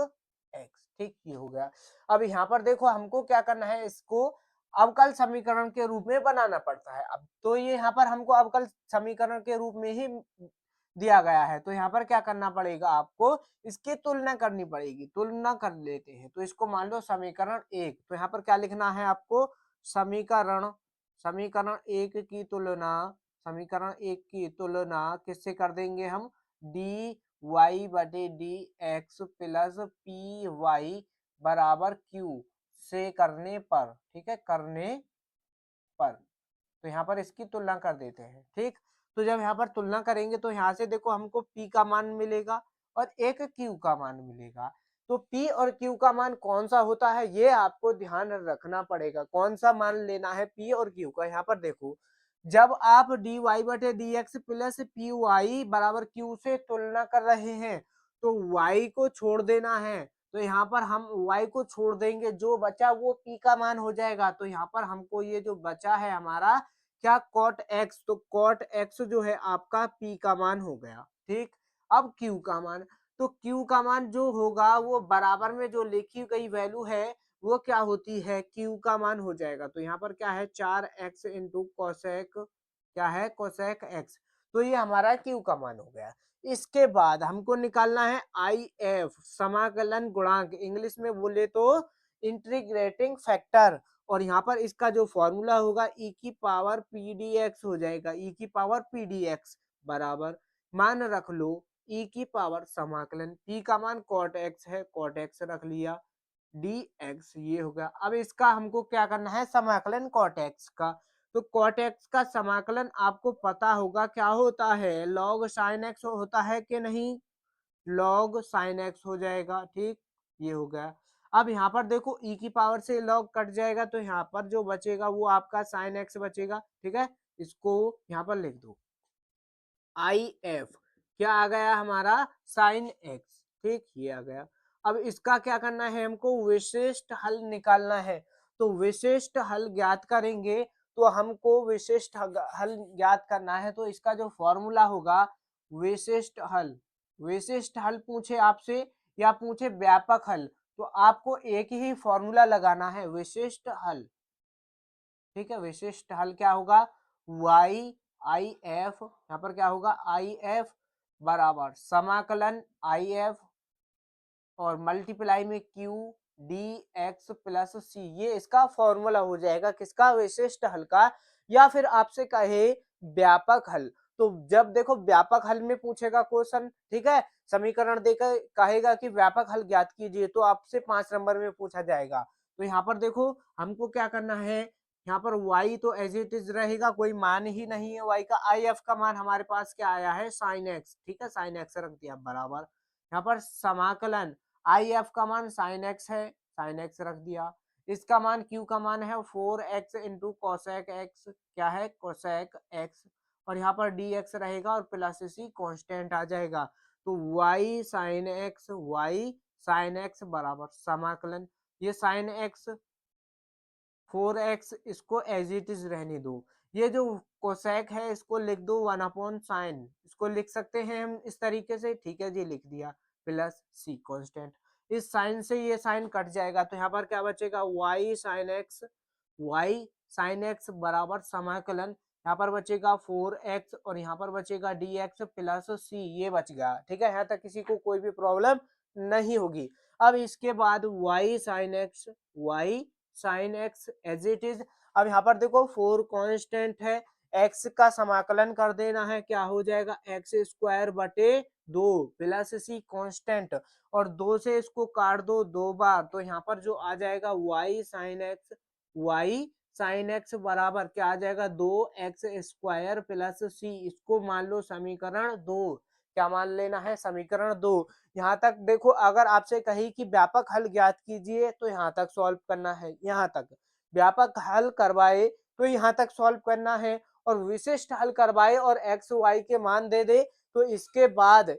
x, ठीक, ये हो गया। अब यहाँ पर देखो हमको क्या करना है, इसको अवकल समीकरण के रूप में बनाना पड़ता है। अब तो ये यहाँ पर हमको अवकल समीकरण के रूप में ही दिया गया है, तो यहाँ पर क्या करना पड़ेगा, आपको इसकी तुलना करनी पड़ेगी। तुलना कर लेते हैं, तो इसको मान लो समीकरण 1, तो यहाँ पर क्या लिखना है आपको, समीकरण समीकरण एक की तुलना समीकरण एक की तुलना किससे कर देंगे हम, डी वाई बटे D X plus P Y बराबर क्यू से करने पर, ठीक है, करने पर। तो यहाँ पर इसकी तुलना कर देते हैं, ठीक। तो जब यहाँ पर तुलना करेंगे तो यहाँ से देखो हमको P का मान मिलेगा और एक Q का मान मिलेगा। तो P और Q का मान कौन सा होता है ये आपको ध्यान रखना पड़ेगा, कौन सा मान लेना है P और Q का। यहाँ पर देखो जब आप डी वाई बटे D X plus P Y बराबर क्यू से तुलना कर रहे हैं तो y को छोड़ देना है। तो यहाँ पर हम y को छोड़ देंगे, जो बचा वो p का मान हो जाएगा। तो यहाँ पर हमको ये जो बचा है हमारा क्या, cot x, तो cot x जो है आपका p का मान हो गया, ठीक। अब q का मान, तो q का मान जो होगा वो बराबर में जो लिखी गई वैल्यू है वो क्या होती है, q का मान हो जाएगा। तो यहाँ पर क्या है 4x इंटू कोसेक, क्या है कोसेक x। तो ये हमारा q का मान हो गया। इसके बाद हमको निकालना है आई एफ, समाकलन गुणांक, इंग्लिश में बोले तो इंटीग्रेटिंग फैक्टर। और यहाँ पर इसका जो फॉर्मूला होगा ई की पावर पी डी एक्स हो जाएगा, ई की पावर पी डी एक्स बराबर, मान रख लो ई की पावर समाकलन, पी का मान कॉट एक्स है, कॉट एक्स रख लिया, डी एक्स ये हो गया। अब इसका हमको क्या करना है, समाकलन कॉट एक्स का। तो कॉट एक्स का समाकलन आपको पता होगा क्या होता है, लॉग साइन एक्स होता है कि नहीं, लॉग साइन एक्स हो जाएगा, ठीक, ये हो गया। अब यहाँ पर देखो ई की पावर से लॉग कट जाएगा तो यहाँ पर जो बचेगा वो आपका साइन एक्स बचेगा, ठीक है। इसको यहाँ पर लिख दो, आई एफ क्या आ गया हमारा, साइन एक्स, ठीक, ये आ गया। अब इसका क्या करना है, हमको विशिष्ट हल निकालना है। तो विशिष्ट हल ज्ञात करेंगे, तो हमको विशिष्ट हल ज्ञात करना है। तो इसका जो फॉर्मूला होगा विशिष्ट हल, विशिष्ट हल पूछे आपसे या पूछे व्यापक हल, तो आपको एक ही फॉर्मूला लगाना है, विशिष्ट हल, ठीक है। विशिष्ट हल क्या होगा, y आई एफ, यहाँ पर क्या होगा आई एफ बराबर समाकलन आई एफ और मल्टीप्लाई में q डी एक्स प्लस सी, ये इसका फॉर्मूला हो जाएगा किसका, विशिष्ट हल का। या फिर आपसे कहे व्यापक हल, तो जब देखो व्यापक हल में पूछेगा क्वेश्चन, ठीक है, समीकरण देकर कहेगा कि व्यापक हल ज्ञात कीजिए, तो आपसे 5 नंबर में पूछा जाएगा। तो यहाँ पर देखो हमको क्या करना है, यहाँ पर y तो एज इट इज रहेगा, कोई मान ही नहीं है y का, आई एफ का मान हमारे पास क्या आया है साइन एक्स, ठीक है, साइन एक्स रख दिया बराबर। यहाँ पर समाकलन आई एफ का मान साइन एक्स है, साइन एक्स रख दिया। इसका मान क्यू का मान है 4x इंटू कोसेक एक्स, क्या है कोसेक एक्स, और यहाँ पर डी एक्स रहेगा और प्लस सी कॉन्स्टेंट आ जाएगा। तो y साइन एक्स बराबर समाकलन, ये साइन एक्स 4x इसको एज इट इज रहने दो, ये जो कोसेक है इसको लिख दो 1/sin, इसको लिख सकते हैं हम इस तरीके से, ठीक है जी, लिख दिया, प्लस सी कांस्टेंट। इस साइन से ये साइन कट जाएगा तो यहाँ पर क्या बचेगा, y sin x बराबर समाकलन, यहाँ पर बचेगा 4x और यहाँ पर बचेगा dx प्लस सी, ये बच गया, ठीक है। यहाँ तक किसी को कोई भी प्रॉब्लम नहीं होगी। अब इसके बाद y sin x as it is. अब यहाँ पर देखो 4 कांस्टेंट है, x का समाकलन कर देना है, क्या हो जाएगा एक्स स्क्वायर बटे 2 प्लस सी कांस्टेंट, और 2 से इसको काट दो 2 बार, तो यहाँ पर जो आ जाएगा y sin x बराबर क्या आ जाएगा 2x स्क्वायर प्लस सी, इसको मान लो समीकरण 2, क्या मान लेना है, समीकरण 2। यहाँ तक देखो अगर आपसे कही कि व्यापक हल ज्ञात कीजिए तो यहाँ तक सॉल्व करना है, यहाँ तक व्यापक हल करवाए तो यहाँ तक सॉल्व करना है, और विशिष्ट हल करवाए और एक्स वाई के मान दे दे तो इसके बाद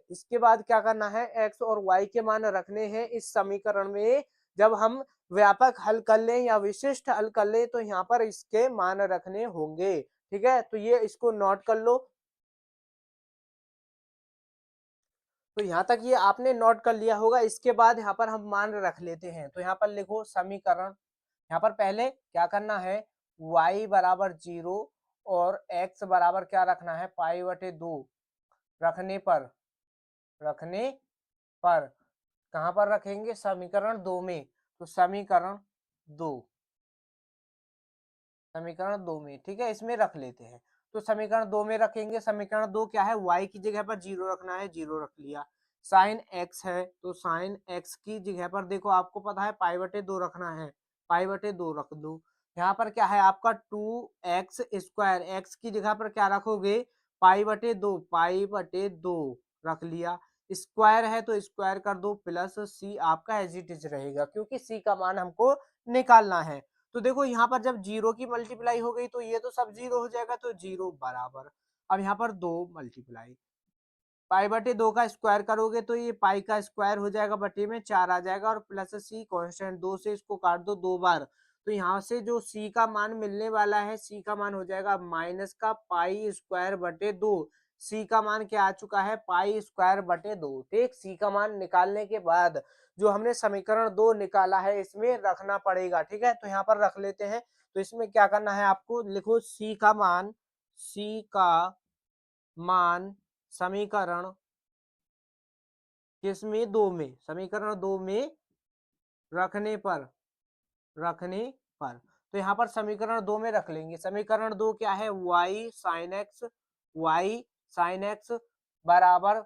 क्या करना है, एक्स और वाई के मान रखने हैं इस समीकरण में। जब हम व्यापक हल कर लें या विशिष्ट हल कर लें तो यहाँ पर इसके मान रखने होंगे, ठीक है। तो ये इसको नोट कर लो। तो यहाँ तक ये आपने नोट कर लिया होगा। इसके बाद यहाँ पर हम मान रख लेते हैं, तो यहाँ पर लिखो समीकरण, यहाँ पर पहले क्या करना है, y बराबर 0 और x बराबर क्या रखना है π/2, रखने पर कहाँ पर रखेंगे, समीकरण 2 में। तो समीकरण 2 समीकरण 2 में, ठीक है, इसमें रख लेते हैं। तो समीकरण 2 में रखेंगे, समीकरण 2 क्या है, y की जगह पर 0 रखना है, 0 रख लिया। साइन x है तो साइन x की जगह पर देखो आपको पता है पाई बटे 2 रखना है, पाई बटे 2 रख दो। यहाँ पर क्या है आपका 2x स्क्वायर, x की जगह पर क्या रखोगे, पाई बटे 2, पाई बटे 2 रख लिया। स्क्वायर है तो स्क्वायर कर दो, प्लस c आपका एज इट इज रहेगा, क्योंकि c का मान हमको निकालना है। तो देखो यहाँ पर जब जीरो की मल्टीप्लाई हो गई तो ये तो सब जीरो हो जाएगा, तो जीरो बराबर, अब यहाँ पर 2 मल्टीप्लाई, पाई बटे 2 का स्क्वायर करोगे तो ये पाई का स्क्वायर हो जाएगा, बटे में 4 आ जाएगा, और प्लस सी कांस्टेंट 2 से इसको काट दो 2 बार, तो यहाँ से जो सी का मान मिलने वाला है, सी का मान हो जाएगा माइनस का पाई स्क्वायर बटे 2। सी का मान क्या आ चुका है, पाई स्क्वायर बटे 2। ठीक, सी का मान निकालने के बाद जो हमने समीकरण 2 निकाला है इसमें रखना पड़ेगा, ठीक है, तो यहाँ पर रख लेते हैं। तो इसमें क्या करना है आपको, लिखो सी का मान, सी का मान समीकरण किसमें, 2 में, समीकरण 2 में रखने पर, रखने पर, तो यहाँ पर समीकरण 2 में रख लेंगे। समीकरण 2 क्या है, y sin x बराबर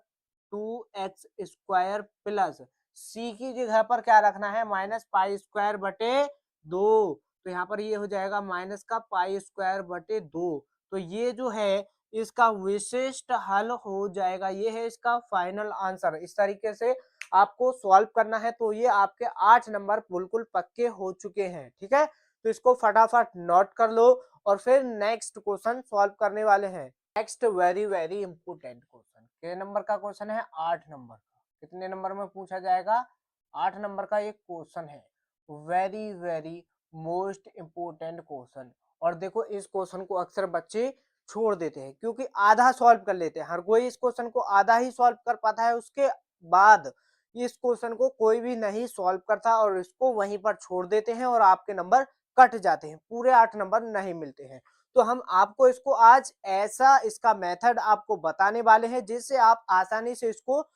2x स्क्वायर प्लस c की जगह पर क्या रखना है, माइनस पाई स्क्वायर बटे 2, तो यहाँ पर ये हो जाएगा माइनस का पाई स्क्वायर बटे 2। तो ये जो है इसका विशिष्ट हल हो जाएगा, ये है इसका फाइनल आंसर। इस तरीके से आपको सॉल्व करना है, तो ये आपके 8 नंबर बिल्कुल पक्के हो चुके हैं, ठीक है, तो इसको फटाफट नोट कर लो और फिर नेक्स्ट क्वेश्चन सॉल्व करने वाले हैं। Next very very important question, कितने नंबर का क्वेश्चन है, 8 नंबर का। कितने नंबर में पूछा जाएगा, 8 नंबर का एक क्वेश्चन है, very very most important question. और देखो इस क्वेश्चन को अक्सर बच्चे छोड़ देते हैं, क्योंकि आधा सॉल्व कर लेते हैं, हर कोई इस क्वेश्चन को आधा ही सॉल्व कर पाता है, उसके बाद इस क्वेश्चन को कोई भी नहीं सॉल्व करता और इसको वहीं पर छोड़ देते हैं और आपके नंबर कट जाते हैं, पूरे 8 नंबर नहीं मिलते हैं। तो हम आपको इसको आज ऐसा इसका मेथड आपको बताने वाले हैं जिससे आप आसानी से इसको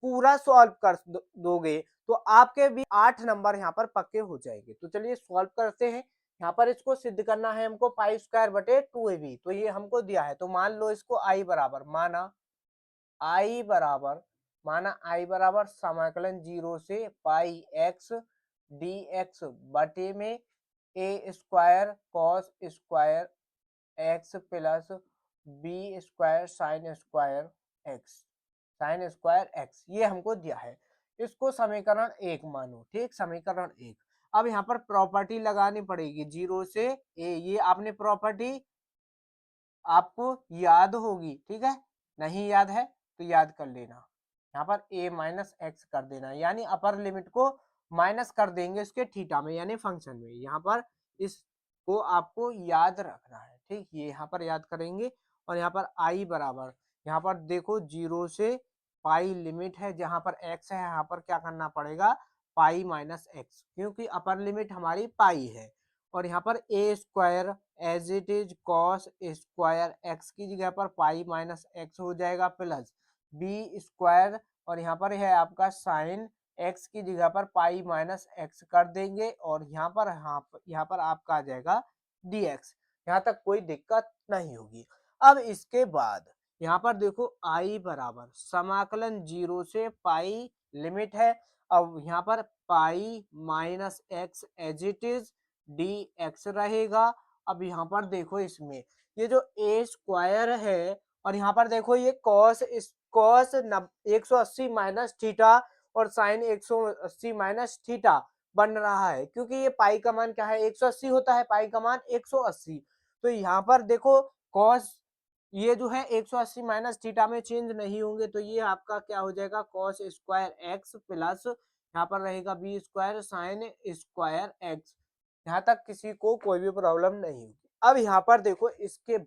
पूरा सॉल्व कर दोगे, तो आपके भी 8 नंबर यहाँ पर पक्के हो जाएंगे। तो चलिए सॉल्व करते हैं। यहाँ पर इसको सिद्ध करना है हमको, पाई स्क्वायर बटे 2ab, तो ये हमको दिया है, तो मान लो इसको आई बराबर, आई बराबर माना आई बराबर समाकलन 0 से पाई एक्स डी एक्स बटे में a square cos square x plus b square sine square x, ये हमको दिया है। इसको समीकरण 1 मानो, ठीक, समीकरण 1। अब यहाँ पर प्रॉपर्टी लगानी पड़ेगी, 0 से ए, ये आपने प्रॉपर्टी आपको याद होगी, ठीक है, नहीं याद है तो याद कर लेना। यहाँ पर a माइनस एक्स कर देना, यानी अपर लिमिट को माइनस कर देंगे उसके थीटा में, यानी फंक्शन में। यहाँ पर इसको आपको याद रखना है, ठीक, ये यहाँ पर याद करेंगे। और यहाँ पर i बराबर, यहाँ पर देखो 0 से पाई लिमिट है, जहाँ पर x है यहाँ पर क्या करना पड़ेगा, पाई माइनस एक्स, क्योंकि अपर लिमिट हमारी पाई है। और यहाँ पर a square as it is cos square x की जगह पर पाई माइनस एक्स हो जाएगा, प्लस बी स्क्वायर, और यहाँ पर है आपका साइन एक्स की जगह पर पाई माइनस एक्स कर देंगे, और यहाँ पर आपका आ जाएगा डी एक्स। यहाँ तक कोई दिक्कत नहीं होगी। अब इसके बाद यहाँ पर देखो आई बराबर समाकलन 0 से पाई लिमिट है, अब यहाँ पर pi minus x as it is d x रहेगा। अब यहाँ पर देखो इसमें ये जो ए स्क्वायर है, और यहाँ पर देखो ये कॉस 180 माइनस थीटा और साइन 180 माइनस थीटा बन रहा है, क्योंकि ये पाई का मान क्या है, 180 होता है, पाई का मान 180। तो यहाँ पर देखो कॉस ये जो है 180 माइनस थीटा में चेंज नहीं होंगे, तो ये आपका क्या हो जाएगा, कॉस स्क्वायर एक्स प्लस यहाँ पर रहेगा b square sine square x. यहाँ तक किसी को कोई भी प्रॉब्लम नहीं होगी। अब यहाँ पर देखो इसके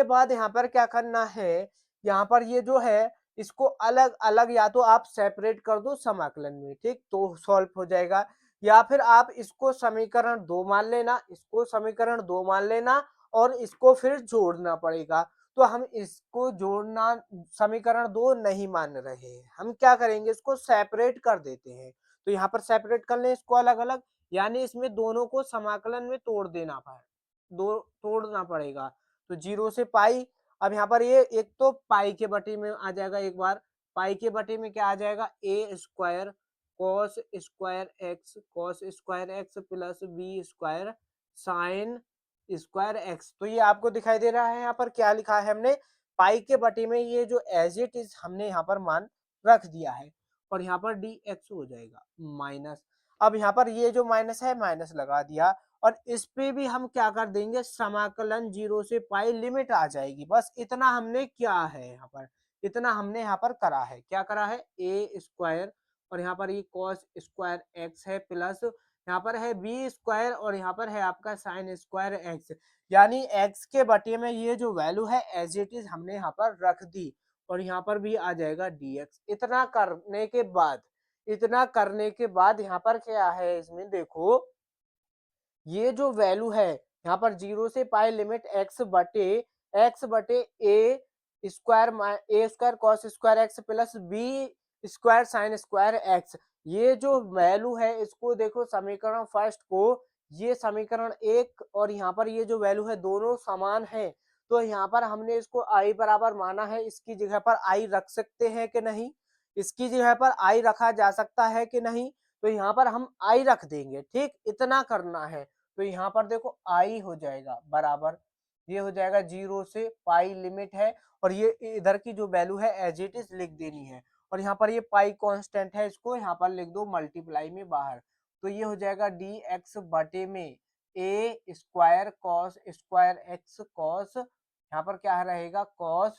बाद यहाँ पर क्या करना है, यहाँ पर ये जो है इसको अलग अलग या तो आप सेपरेट कर दो समाकलन में, ठीक, तो सॉल्व हो जाएगा, या फिर आप इसको समीकरण 2 मान लेना, इसको समीकरण 2 मान लेना और इसको फिर जोड़ना पड़ेगा। तो हम इसको जोड़ना समीकरण 2 नहीं मान रहे हैं, हम क्या करेंगे, इसको सेपरेट कर देते हैं। तो यहाँ पर सेपरेट कर लें इसको अलग अलग, यानी इसमें दोनों को समाकलन में तोड़ देना है। दो तोड़ना पड़ेगा। तो 0 से पाई, अब यहाँ पर ये एक तो पाई के बटे में आ जाएगा एक बार, पाई के बटे में क्या आ जाएगा a square cos square x plus b square sine square x. तो ये आपको दिखाई दे रहा है यहाँ पर क्या लिखा है हमने, पाई के बटे में ये जो एज इट इज हमने यहाँ पर मान रख दिया है, और यहाँ पर डी एक्स हो जाएगा माइनस। अब यहाँ पर ये जो माइनस है माइनस लगा दिया, और इस पे भी हम क्या कर देंगे समाकलन 0 से पाई लिमिट आ जाएगी। बस इतना हमने क्या है यहाँ पर, इतना हमने यहाँ पर करा है, क्या करा है ए स्क्वायर, और यहाँ पर ये कॉस स्क्वायर एक्स है प्लस यहाँ पर है बी स्क्वायर, और यहाँ पर है आपका साइन स्क्वायर एक्स। यानी एक्स के बटे में ये जो वैल्यू है एज इट इज हमने यहाँ पर रख दी, और यहाँ पर भी आ जाएगा dx। इतना करने के बाद यहाँ पर क्या है इसमें देखो, ये जो वैल्यू है यहाँ पर 0 से पाई लिमिट एक्स बटे a square cos square x plus b square sine square x. ये जो वैल्यू है इसको देखो समीकरण फर्स्ट को, ये समीकरण एक और यहाँ पर ये जो वैल्यू है दोनों समान है, तो यहाँ पर हमने इसको आई बराबर माना है। इसकी जगह पर आई रख सकते हैं कि नहीं, इसकी जगह पर आई रखा जा सकता है कि नहीं, तो यहाँ पर हम आई रख देंगे। ठीक, इतना करना है। तो यहाँ पर देखो आई हो जाएगा बराबर, ये हो जाएगा 0 से पाई लिमिट है, और ये इधर की जो वैल्यू है एज इट इज लिख देनी है, और यहाँ पर ये पाई कांस्टेंट है, इसको यहाँ पर लिख दो मल्टीप्लाई में बाहर। तो ये हो जाएगा डी एक्स बटे में a square cos square x cos, यहाँ पर क्या रहेगा cos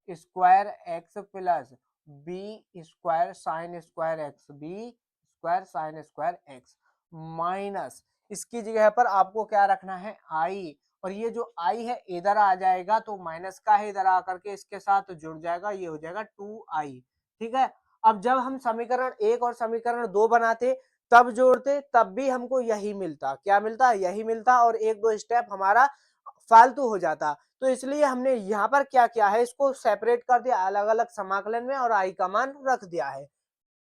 square x plus b square sine square x, b square sine square x minus, इसकी जगह पर आपको क्या रखना है आई, और ये जो आई है इधर आ जाएगा तो माइनस का है, इधर आकर के इसके साथ जुड़ जाएगा, ये हो जाएगा 2i। ठीक है, अब जब हम समीकरण एक और समीकरण दो बनाते तब जोड़ते तब भी हमको यही मिलता, क्या मिलता, यही मिलता, और एक दो स्टेप हमारा फालतू हो जाता। तो इसलिए हमने यहाँ पर क्या किया है, इसको सेपरेट कर दिया अलग अलग समाकलन में, और आई का मान रख दिया है।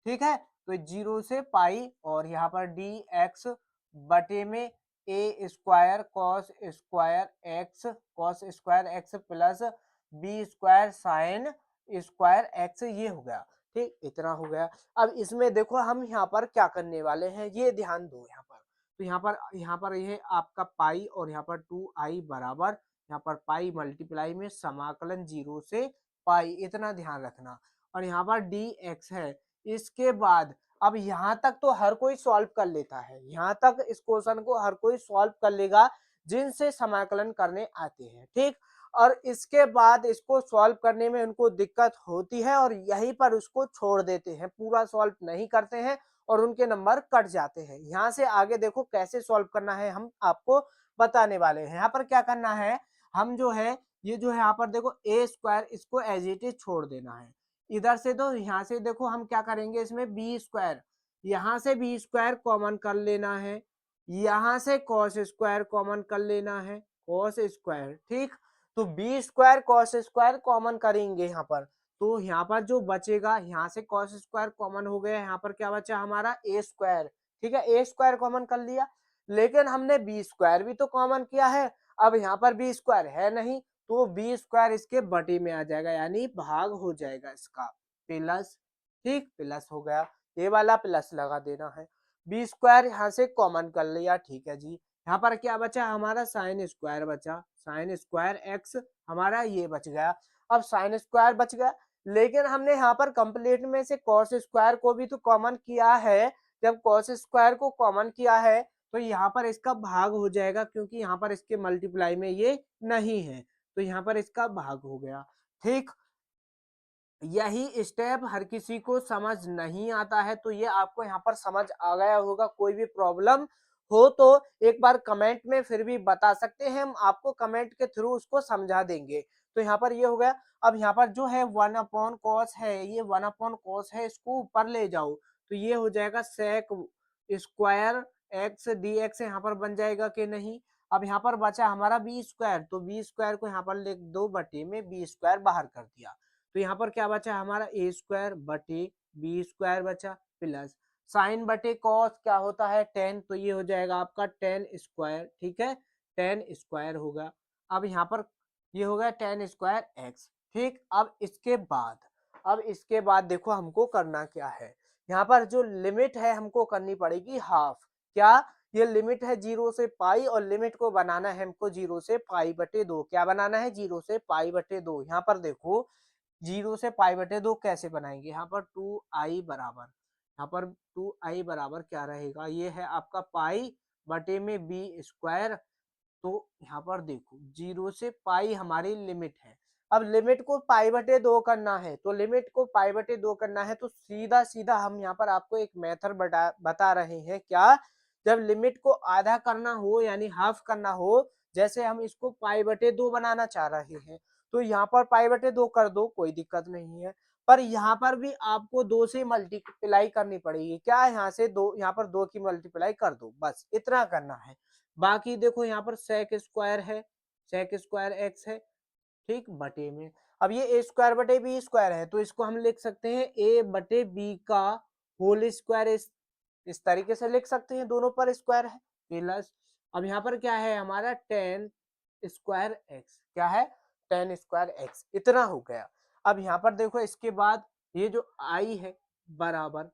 ठीक है, तो 0 से पाई, और यहाँ पर डी एक्स बटे में a square cos square x plus b square sine square x, ये हो गया। ठीक, इतना हो गया। अब इसमें देखो हम यहाँ पर क्या करने वाले हैं, ये ध्यान दो यहाँ पर। तो यहाँ पर ये आपका पाई, और यहाँ पर 2i बराबर, यहाँ पर पाई मल्टीप्लाई में समाकलन 0 से पाई, इतना ध्यान रखना। और यहाँ पर डी एक्स है। इसके बाद अब यहाँ तक तो हर कोई सॉल्व कर लेता है, यहाँ तक इस क्वेश्चन को हर कोई सॉल्व कर लेगा जिनसे समाकलन करने आते हैं। ठीक, और इसके बाद इसको सॉल्व करने में उनको दिक्कत होती है, और यहीं पर उसको छोड़ देते हैं, पूरा सॉल्व नहीं करते हैं, और उनके नंबर कट जाते हैं। यहाँ से आगे देखो कैसे सॉल्व करना है हम आपको बताने वाले हैं। यहाँ पर क्या करना है, हम जो है ये जो है यहाँ पर देखो ए स्क्वायर, इसको एज इट इज छोड़ देना है इधर से। तो यहाँ से देखो हम क्या करेंगे, इसमें बी स्क्वायर, यहाँ से बी स्क्वायर कॉमन कर लेना है, यहाँ से कॉस स्क्वायर कॉमन कर लेना है, कॉस स्क्वायर। ठीक, तो b square cos square common करेंगे यहाँ पर, तो यहाँ पर जो बचेगा, यहाँ से कॉस स्क्वायर कॉमन हो गया, यहाँ पर क्या बचा हमारा ए स्क्वायर। ठीक है, ए स्क्वायर कॉमन कर लिया, लेकिन हमने बी स्क्वायर भी तो कॉमन किया है, अब यहाँ पर बी स्क्वायर है नहीं, तो बी स्क्वायर इसके बटे में आ जाएगा, यानी भाग हो जाएगा इसका प्लस। ठीक, प्लस हो गया, ये वाला प्लस लगा देना है, बी स्क्वायर यहाँ से कॉमन कर लिया। ठीक है जी, यहाँ पर क्या बचा हमारा साइन स्क्वायर बचा, साइन स्क्वायर एक्स हमारा ये बच गया। अब साइन स्क्वायर बच गया, लेकिन हमने यहाँ पर कंप्लीट में से कॉस स्क्वायर को भी तो कॉमन किया है। जब कॉस स्क्वायर को कॉमन किया है तो यहाँ पर इसका भाग हो जाएगा, क्योंकि यहाँ पर इसके मल्टीप्लाई में ये नहीं है, तो यहाँ पर इसका भाग हो गया। ठीक, यही स्टेप हर किसी को समझ नहीं आता है, तो ये आपको यहाँ पर समझ आ गया होगा। कोई भी प्रॉब्लम हो तो एक बार कमेंट में फिर भी बता सकते हैं, हम आपको कमेंट के थ्रू उसको समझा देंगे। तो यहाँ पर ये हो गया। अब यहाँ पर जो है 1/cos है, ये 1/cos है, इसको ऊपर ले जाओ तो ये हो जाएगा sec square x d x, यहाँ पर बन जाएगा कि नहीं। अब यहाँ पर बचा हमारा बी स्क्वायर, तो बी स्क्वायर को यहाँ पर लिख दो बटे में बी स्क्वायर बाहर कर दिया, तो यहाँ पर क्या बचा हमारा ए स्क्वायर बटे बी स्क्वायर बचा प्लस साइन बटे कॉस क्या होता है टेन, तो ये हो जाएगा आपका टेन स्क्वायर। ठीक है, टेन स्क्वायर होगा। अब यहाँ पर ये हो गया टेन स्क्वायर एक्स। ठीक, अब इसके बाद देखो हमको करना क्या है, यहाँ पर जो लिमिट है हमको करनी पड़ेगी हाफ। क्या, ये लिमिट है 0 से पाई और लिमिट को बनाना है हमको 0 से पाई बटे 2। क्या बनाना है, 0 से पाई बटे 2। यहाँ पर देखो 0 से पाई बटे 2 कैसे बनाएंगे, यहाँ पर 2i बराबर, यहाँ पर 2i बराबर क्या रहेगा, ये है आपका पाई बटे में बी स्क्वायर। तो यहाँ पर देखो 0 से पाई हमारी लिमिट है। अब लिमिट को पाई बटे 2 करना है, तो लिमिट को पाई बटे 2 करना है तो सीधा सीधा हम यहाँ पर आपको एक मेथड बता रहे हैं। क्या, जब लिमिट को आधा करना हो यानी हाफ करना हो, जैसे हम इसको पाई बटे 2 बनाना चाह रहे हैं, तो यहाँ पर पाई बटे 2 कर दो, कोई दिक्कत नहीं है। पर यहाँ पर भी आपको 2 से मल्टीप्लाई करनी पड़ेगी। क्या, यहाँ से 2, यहाँ पर 2 की मल्टीप्लाई कर दो, बस इतना करना है। बाकी देखो यहाँ पर सेक स्क्वायर है, सेक स्क्वायर एक्स है, ठीक, बटे में। अब ये ए स्क्वायर बटे बी स्क्वायर है, तो इसको हम लिख सकते हैं ए बटे बी का होल स्क्वायर। इस तरीके से लिख सकते हैं, दोनों पर स्क्वायर है, प्लस अब यहाँ पर क्या है हमारा टेन स्क्वायर एक्स। क्या है, टेन स्क्वायर एक्स, इतना हो गया। अब यहाँ पर देखो इसके बाद ये जो आई है बराबर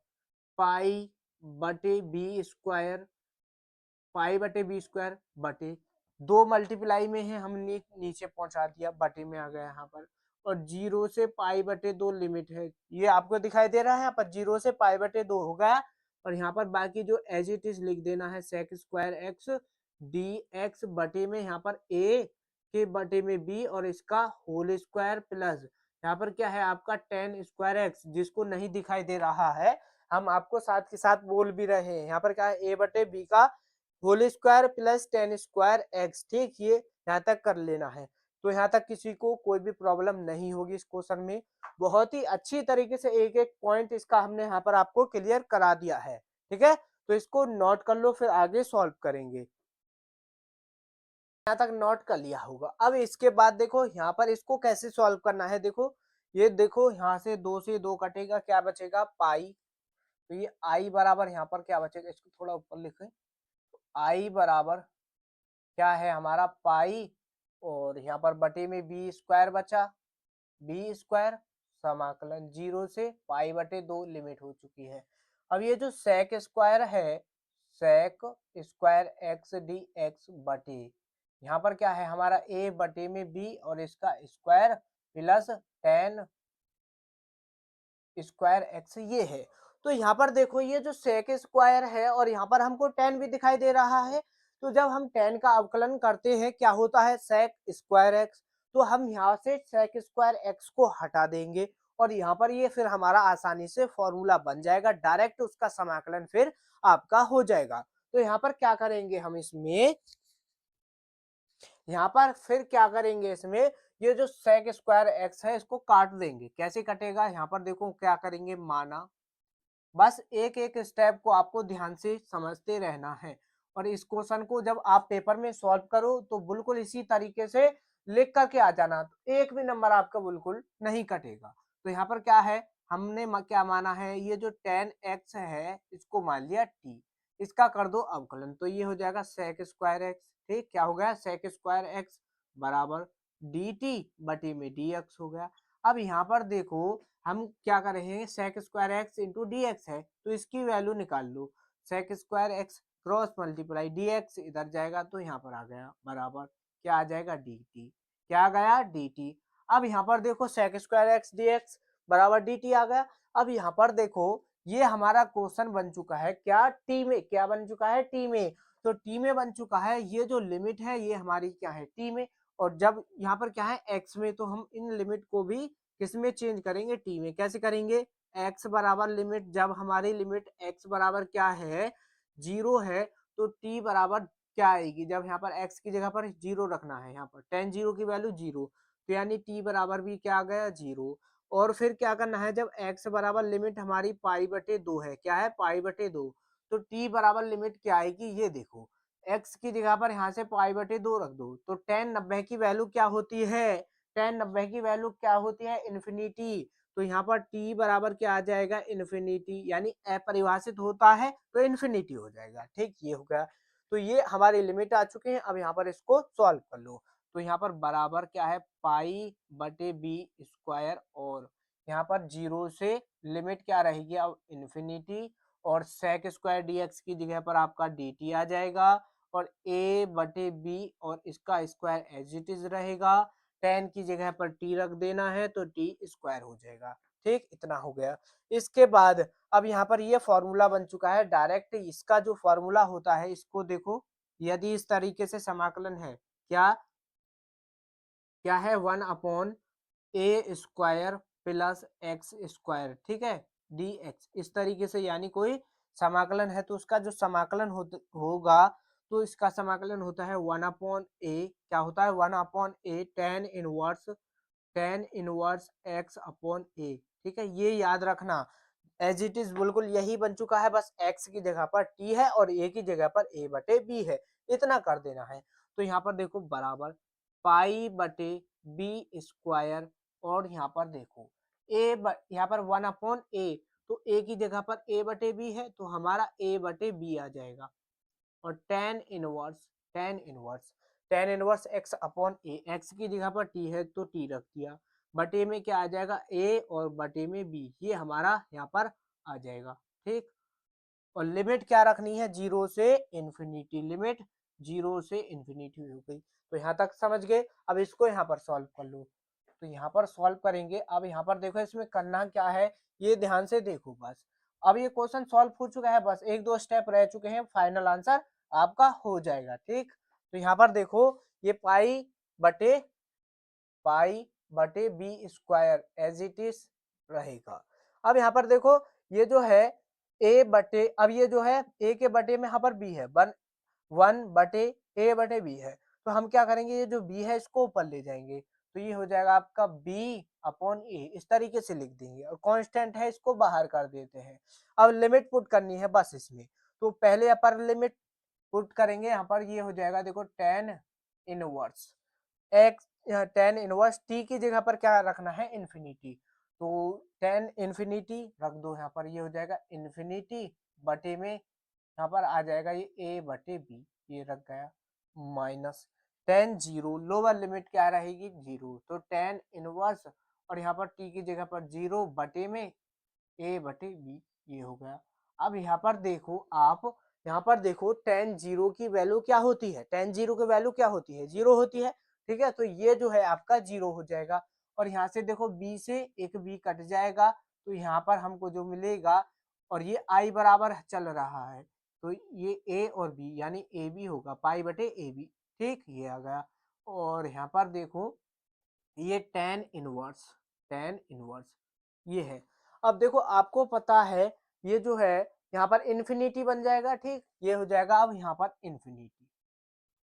पाई बटे बी स्क्वायर, पाई बटे बी स्क्वायर बटे 2 मल्टीप्लाई में है, हमने नीचे पहुंचा दिया, बटे में आ गया यहाँ पर। और 0 से पाई बटे 2 लिमिट है, ये आपको दिखाई दे रहा है, यहाँ पर 0 से पाई बटे 2 हो गया। और यहाँ पर बाकी जो एज इट इज लिख देना है sec square x d x बटे में यहाँ पर ए के बटे में बी और इसका होल स्क्वायर प्लस यहाँ पर क्या है आपका टेन स्क्वायर एक्स, जिसको नहीं दिखाई दे रहा है हम आपको साथ के साथ बोल भी रहे हैं। यहाँ पर क्या है ए बटे बी का whole square plus tan square x. ठीक, ये यहाँ तक कर लेना है, तो यहाँ तक किसी को कोई भी प्रॉब्लम नहीं होगी इस क्वेश्चन में। बहुत ही अच्छी तरीके से एक एक पॉइंट इसका हमने यहाँ पर आपको क्लियर करा दिया है। ठीक है, तो इसको नोट कर लो, फिर आगे सॉल्व करेंगे। यहाँ तक नोट कर लिया होगा। अब इसके बाद देखो यहाँ पर इसको कैसे सॉल्व करना है। देखो ये देखो यहाँ से 2 से 2 कटेगा, क्या बचेगा पाई। तो ये आई बराबर यहाँ पर क्या बचेगा, इसको थोड़ा ऊपर लिखें, आई बराबर क्या है हमारा पाई और यहाँ पर बटे में बी स्क्वायर बचा, बी स्क्वायर समाकलन 0 से पाई बटे 2 लिमिट हो चुकी है। अब ये जो सेक स्क्वायर है, sec square x d x बटे यहाँ पर क्या है हमारा ए बटे में बी और इसका square plus tan square x, ये है। तो यहाँ पर देखो ये जो सेक स्क्वायर है और यहाँ पर हमको टेन भी दिखाई दे रहा है, तो जब हम टेन का अवकलन करते हैं क्या होता है सेक स्क्वायर एक्स, तो हम यहाँ से सेक स्क्वायर एक्स को हटा देंगे और यहाँ पर ये फिर हमारा आसानी से फॉर्मूला बन जाएगा, डायरेक्ट उसका समाकलन फिर आपका हो जाएगा। तो यहाँ पर क्या करेंगे हम इसमें, यहाँ पर फिर क्या करेंगे इसमें, ये जो सेक स्क्वायर एक्स है इसको काट देंगे। कैसे कटेगा, यहाँ पर देखो क्या करेंगे, माना, बस एक एक स्टेप को आपको ध्यान से समझते रहना है और इस क्वेश्चन को जब आप पेपर में सॉल्व करो तो बिल्कुल इसी तरीके से लिख करके आ जाना, तो एक भी नंबर आपका बिल्कुल नहीं कटेगा। तो यहाँ पर क्या है हमने क्या माना है, ये जो टेन एक्स है इसको मान लिया टी, इसका कर दो अवकलन, तो ये हो जाएगा सेक स्क्वायर एक्स। ठीक, क्या हो गया सेक स्क्वायर एक्स बराबर डी टी बटी में डी एक्स हो गया। अब यहाँ पर देखो हम क्या कर रहे हैं, sec square x into d x है तो इसकी वैल्यू निकाल लो, sec square x cross multiply d x इधर जाएगा तो यहाँ पर आ गया बराबर क्या आ जाएगा डी टी, क्या आ गया डी टी। अब यहाँ पर देखो sec square x d x बराबर डी टी आ गया। अब यहाँ पर देखो ये हमारा क्वेश्चन बन चुका है क्या टी में, क्या बन चुका है टी में, तो टी में बन चुका है, ये जो लिमिट है ये हमारी क्या है टी में, और जब यहाँ पर क्या है एक्स में, तो हम इन लिमिट को भी किसमें चेंज करेंगे टी में। कैसे करेंगे, एक्स बराबर लिमिट, जब हमारी लिमिट एक्स बराबर क्या है 0 है, तो टी बराबर क्या आएगी, जब यहाँ पर एक्स की जगह पर 0 रखना है, यहाँ पर टेन जीरो की वैल्यू 0, तो यानी टी बराबर भी क्या आ गया 0। और फिर क्या करना है, जब एक्स बराबर लिमिट हमारी पाई बटे 2 है, क्या है पाई बटे 2, तो टी बराबर लिमिट क्या आएगी, ये देखो एक्स की जगह पर यहाँ से पाई बटे 2 रख दो, तो टेन 90 की वैल्यू क्या होती है, टेन 90 की वैल्यू क्या होती है इन्फिनिटी, तो यहाँ पर t बराबर क्या आ जाएगा इन्फिनिटी, यानी अपरिभाषित होता है तो इन्फिनिटी हो जाएगा। ठीक, ये हो गया। तो ये हमारी लिमिट आ चुके हैं। अब यहाँ पर इसको सॉल्व कर लो। तो यहाँ पर बराबर क्या है, पाई बटे बी स्क्वायर, और यहाँ पर 0 से लिमिट क्या रहेगी अब, इन्फिनिटी, और सेक स्क्वायर डीएक्स की जगह पर आपका dt आ जाएगा, और a बटे बी और इसका स्क्वायर एज इट इज रहेगा। 10 की जगह पर t रख देना है तो t स्क्वायर हो जाएगा। ठीक, इतना हो गया। इसके बाद अब यहाँ पर ये फॉर्मूला बन चुका है डायरेक्ट। इसका जो फॉर्मूला होता है इसको देखो, यदि इस तरीके से समाकलन है, क्या क्या है, 1 अपॉन ए स्क्वायर प्लस एक्स स्क्वायर, ठीक है, डी एक्स, इस तरीके से, यानी कोई समाकलन है तो उसका जो समाकलन होगा, तो इसका समाकलन होता है 1 अपॉन ए, क्या होता है, 1 अपॉन ए टेन इनवर्स एक्स अपॉन ए। ठीक है, ये याद रखना, एज इट इज बिल्कुल यही बन चुका है, बस एक्स की जगह पर टी है और ए की जगह पर ए बटे बी है, इतना कर देना है। तो यहाँ पर देखो बराबर पाई बटे बी स्क्वायर, और यहाँ पर देखो यहाँ पर 1 अपॉन ए, तो ए की जगह पर ए बटे बी है तो हमारा ए बटे बी आ जाएगा, और टेन इनवर्स एक्स अपॉन ए, एक्स की जगह पर टी है तो टी रख दिया, बटे में क्या आ जाएगा ए, और बटे में बी, ये हमारा यहाँ पर आ जाएगा। ठीक, और लिमिट क्या रखनी है, 0 से इन्फिनिटी, लिमिट 0 से इन्फिनिटी हो गई। तो यहाँ तक समझ गए। अब इसको यहाँ पर सॉल्व कर लो। तो यहाँ पर सॉल्व करेंगे। अब यहाँ पर देखो इसमें करना क्या है, ये ध्यान से देखो बस। अब ये क्वेश्चन सॉल्व हो चुका है, बस एक दो स्टेप रह चुके हैं, फाइनल आंसर आपका हो जाएगा। ठीक, तो यहाँ पर देखो ये बटे पाई बटे b square as it is रहेगा। अब यहाँ पर देखो ये जो है ए बटे, अब ये जो है ए के बटे में यहाँ पर बी है, 1 बटे ए बटे बी है, तो हम क्या करेंगे, ये जो बी है इसको ऊपर ले जाएंगे, तो ये हो जाएगा आपका बी अपॉन ए, इस तरीके से लिख देंगे, और कांस्टेंट है इसको बाहर कर देते हैं। अब लिमिट पुट करनी है बस इसमें, तो पहले अपर लिमिट पुट करेंगे, यहाँ पर ये हो जाएगा देखो inverse x tan inverse T की जगह पर क्या रखना है, इन्फिनिटी, तो टेन इन्फिनिटी रख दो यहाँ पर, ये हो जाएगा इन्फिनिटी बटे में यहाँ पर आ जाएगा ये ए बटे बी, ये रख गया, minus ten zero, lower limit क्या रहेगी, 0, तो टेन इनवर्स, और यहाँ पर टी की जगह पर 0 बटे में ए बटे बी, ये हो गया। अब यहाँ पर देखो आप, यहाँ पर देखो टेन जीरो की वैल्यू क्या होती है, टेन जीरो की वैल्यू क्या होती है, 0 होती है। ठीक है, तो ये जो है आपका 0 हो जाएगा, और यहाँ से देखो बी से एक बी कट जाएगा, तो यहाँ पर हमको जो मिलेगा, और ये आई बराबर चल रहा है, तो ये ए और बी यानी ए बी होगा, पाई बटे ए बी। ठीक, ये आ गया। और यहाँ पर देखो ये टेन इनवर्स ये है। अब देखो आपको पता है ये जो है यहाँ पर इन्फिनिटी बन जाएगा। ठीक, ये हो जाएगा अब यहाँ पर इन्फिनिटी,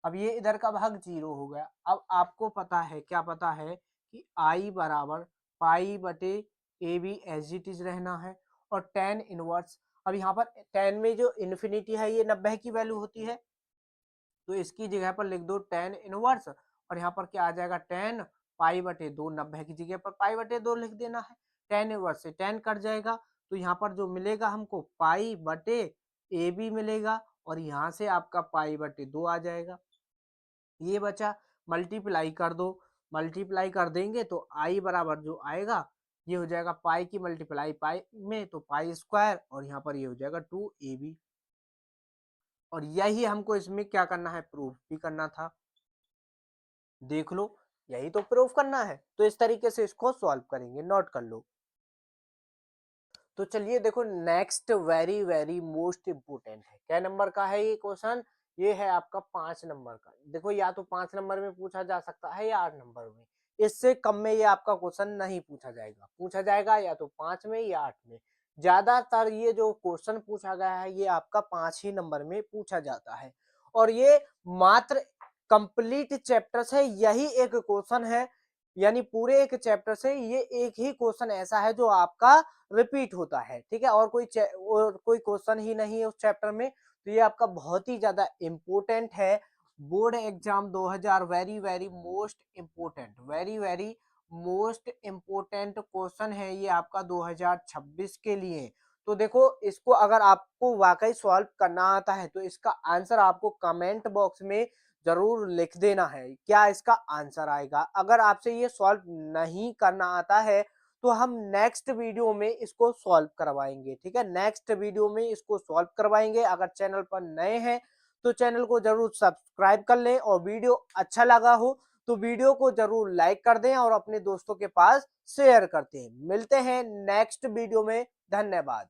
अब ये इधर का भाग 0 हो गया। अब आपको पता है, क्या पता है कि आई बराबर पाई बटे a b as it is रहना है, और टेन इनवर्स, अब यहाँ पर टेन में जो इन्फिनिटी है ये 90 की वैल्यू होती है, तो इसकी जगह पर लिख दो टेन इनवर्स, और यहाँ पर क्या आ जाएगा, टेन पाई बटे दो, 90 की जगह पर पाई बटे दो लिख देना है, टेन इनवर्स से टेन कट जाएगा, तो यहाँ पर जो मिलेगा हमको पाई बटे ए बी मिलेगा, और यहाँ से आपका पाई बटे दो आ जाएगा, ये बचा, मल्टीप्लाई कर दो, मल्टीप्लाई कर देंगे तो आई बराबर जो आएगा ये हो जाएगा पाई की मल्टीप्लाई पाई में, तो पाई स्क्वायर, और यहाँ पर ये हो जाएगा 2ab, और यही हमको इसमें क्या करना है, प्रूफ भी करना था। देख लो, यही तो प्रूफ करना है, तो इस तरीके से इसको सॉल्व करेंगे, नोट कर लो। तो चलिए देखो next very very most important है, क्या नंबर का है ये क्वेश्चन, ये है आपका 5 नंबर का। देखो या तो 5 नंबर में पूछा जा सकता है या 8 नंबर में, इससे कम में ये आपका क्वेश्चन नहीं पूछा जाएगा, पूछा जाएगा या तो 5 में या 8 में। ज्यादातर ये जो क्वेश्चन पूछा गया है ये आपका 5 ही नंबर में पूछा जाता है, और ये मात्र कंप्लीट चैप्टर से यही एक क्वेश्चन है, यानी पूरे एक चैप्टर से ये एक ही क्वेश्चन ऐसा है जो आपका रिपीट होता है। ठीक है, और कोई क्वेश्चन ही नहीं है उस चैप्टर में, तो ये आपका बहुत ही ज्यादा इम्पोर्टेंट है। Board exam 2000 very very most important, very very most important question है ये आपका 2026 के लिए। तो देखो इसको अगर आपको वाक़ई सॉल्व करना आता है तो इसका आंसर आपको कमेंट बॉक्स में ज़रूर लिख देना है, क्या इसका आंसर आएगा। अगर आपसे ये सॉल्व नहीं करना आता है तो हम नेक्स्ट वीडियो में इसको सॉल्व करवाएँगे, ठीक है? नेक्स्ट वीडियो में इसको सॉल्व करवाएँगे। अगर चैनल पर नए हैं तो चैनल को ज़रूर सब्सक्राइब कर लें और वीडियो अच्छा लगा हो तो वीडियो को ज़रूर लाइक कर दें और अपने दोस्तों के पास शेयर करते हैं। मिलते हैं नेक्स्ट वीडियो में, धन्यवाद।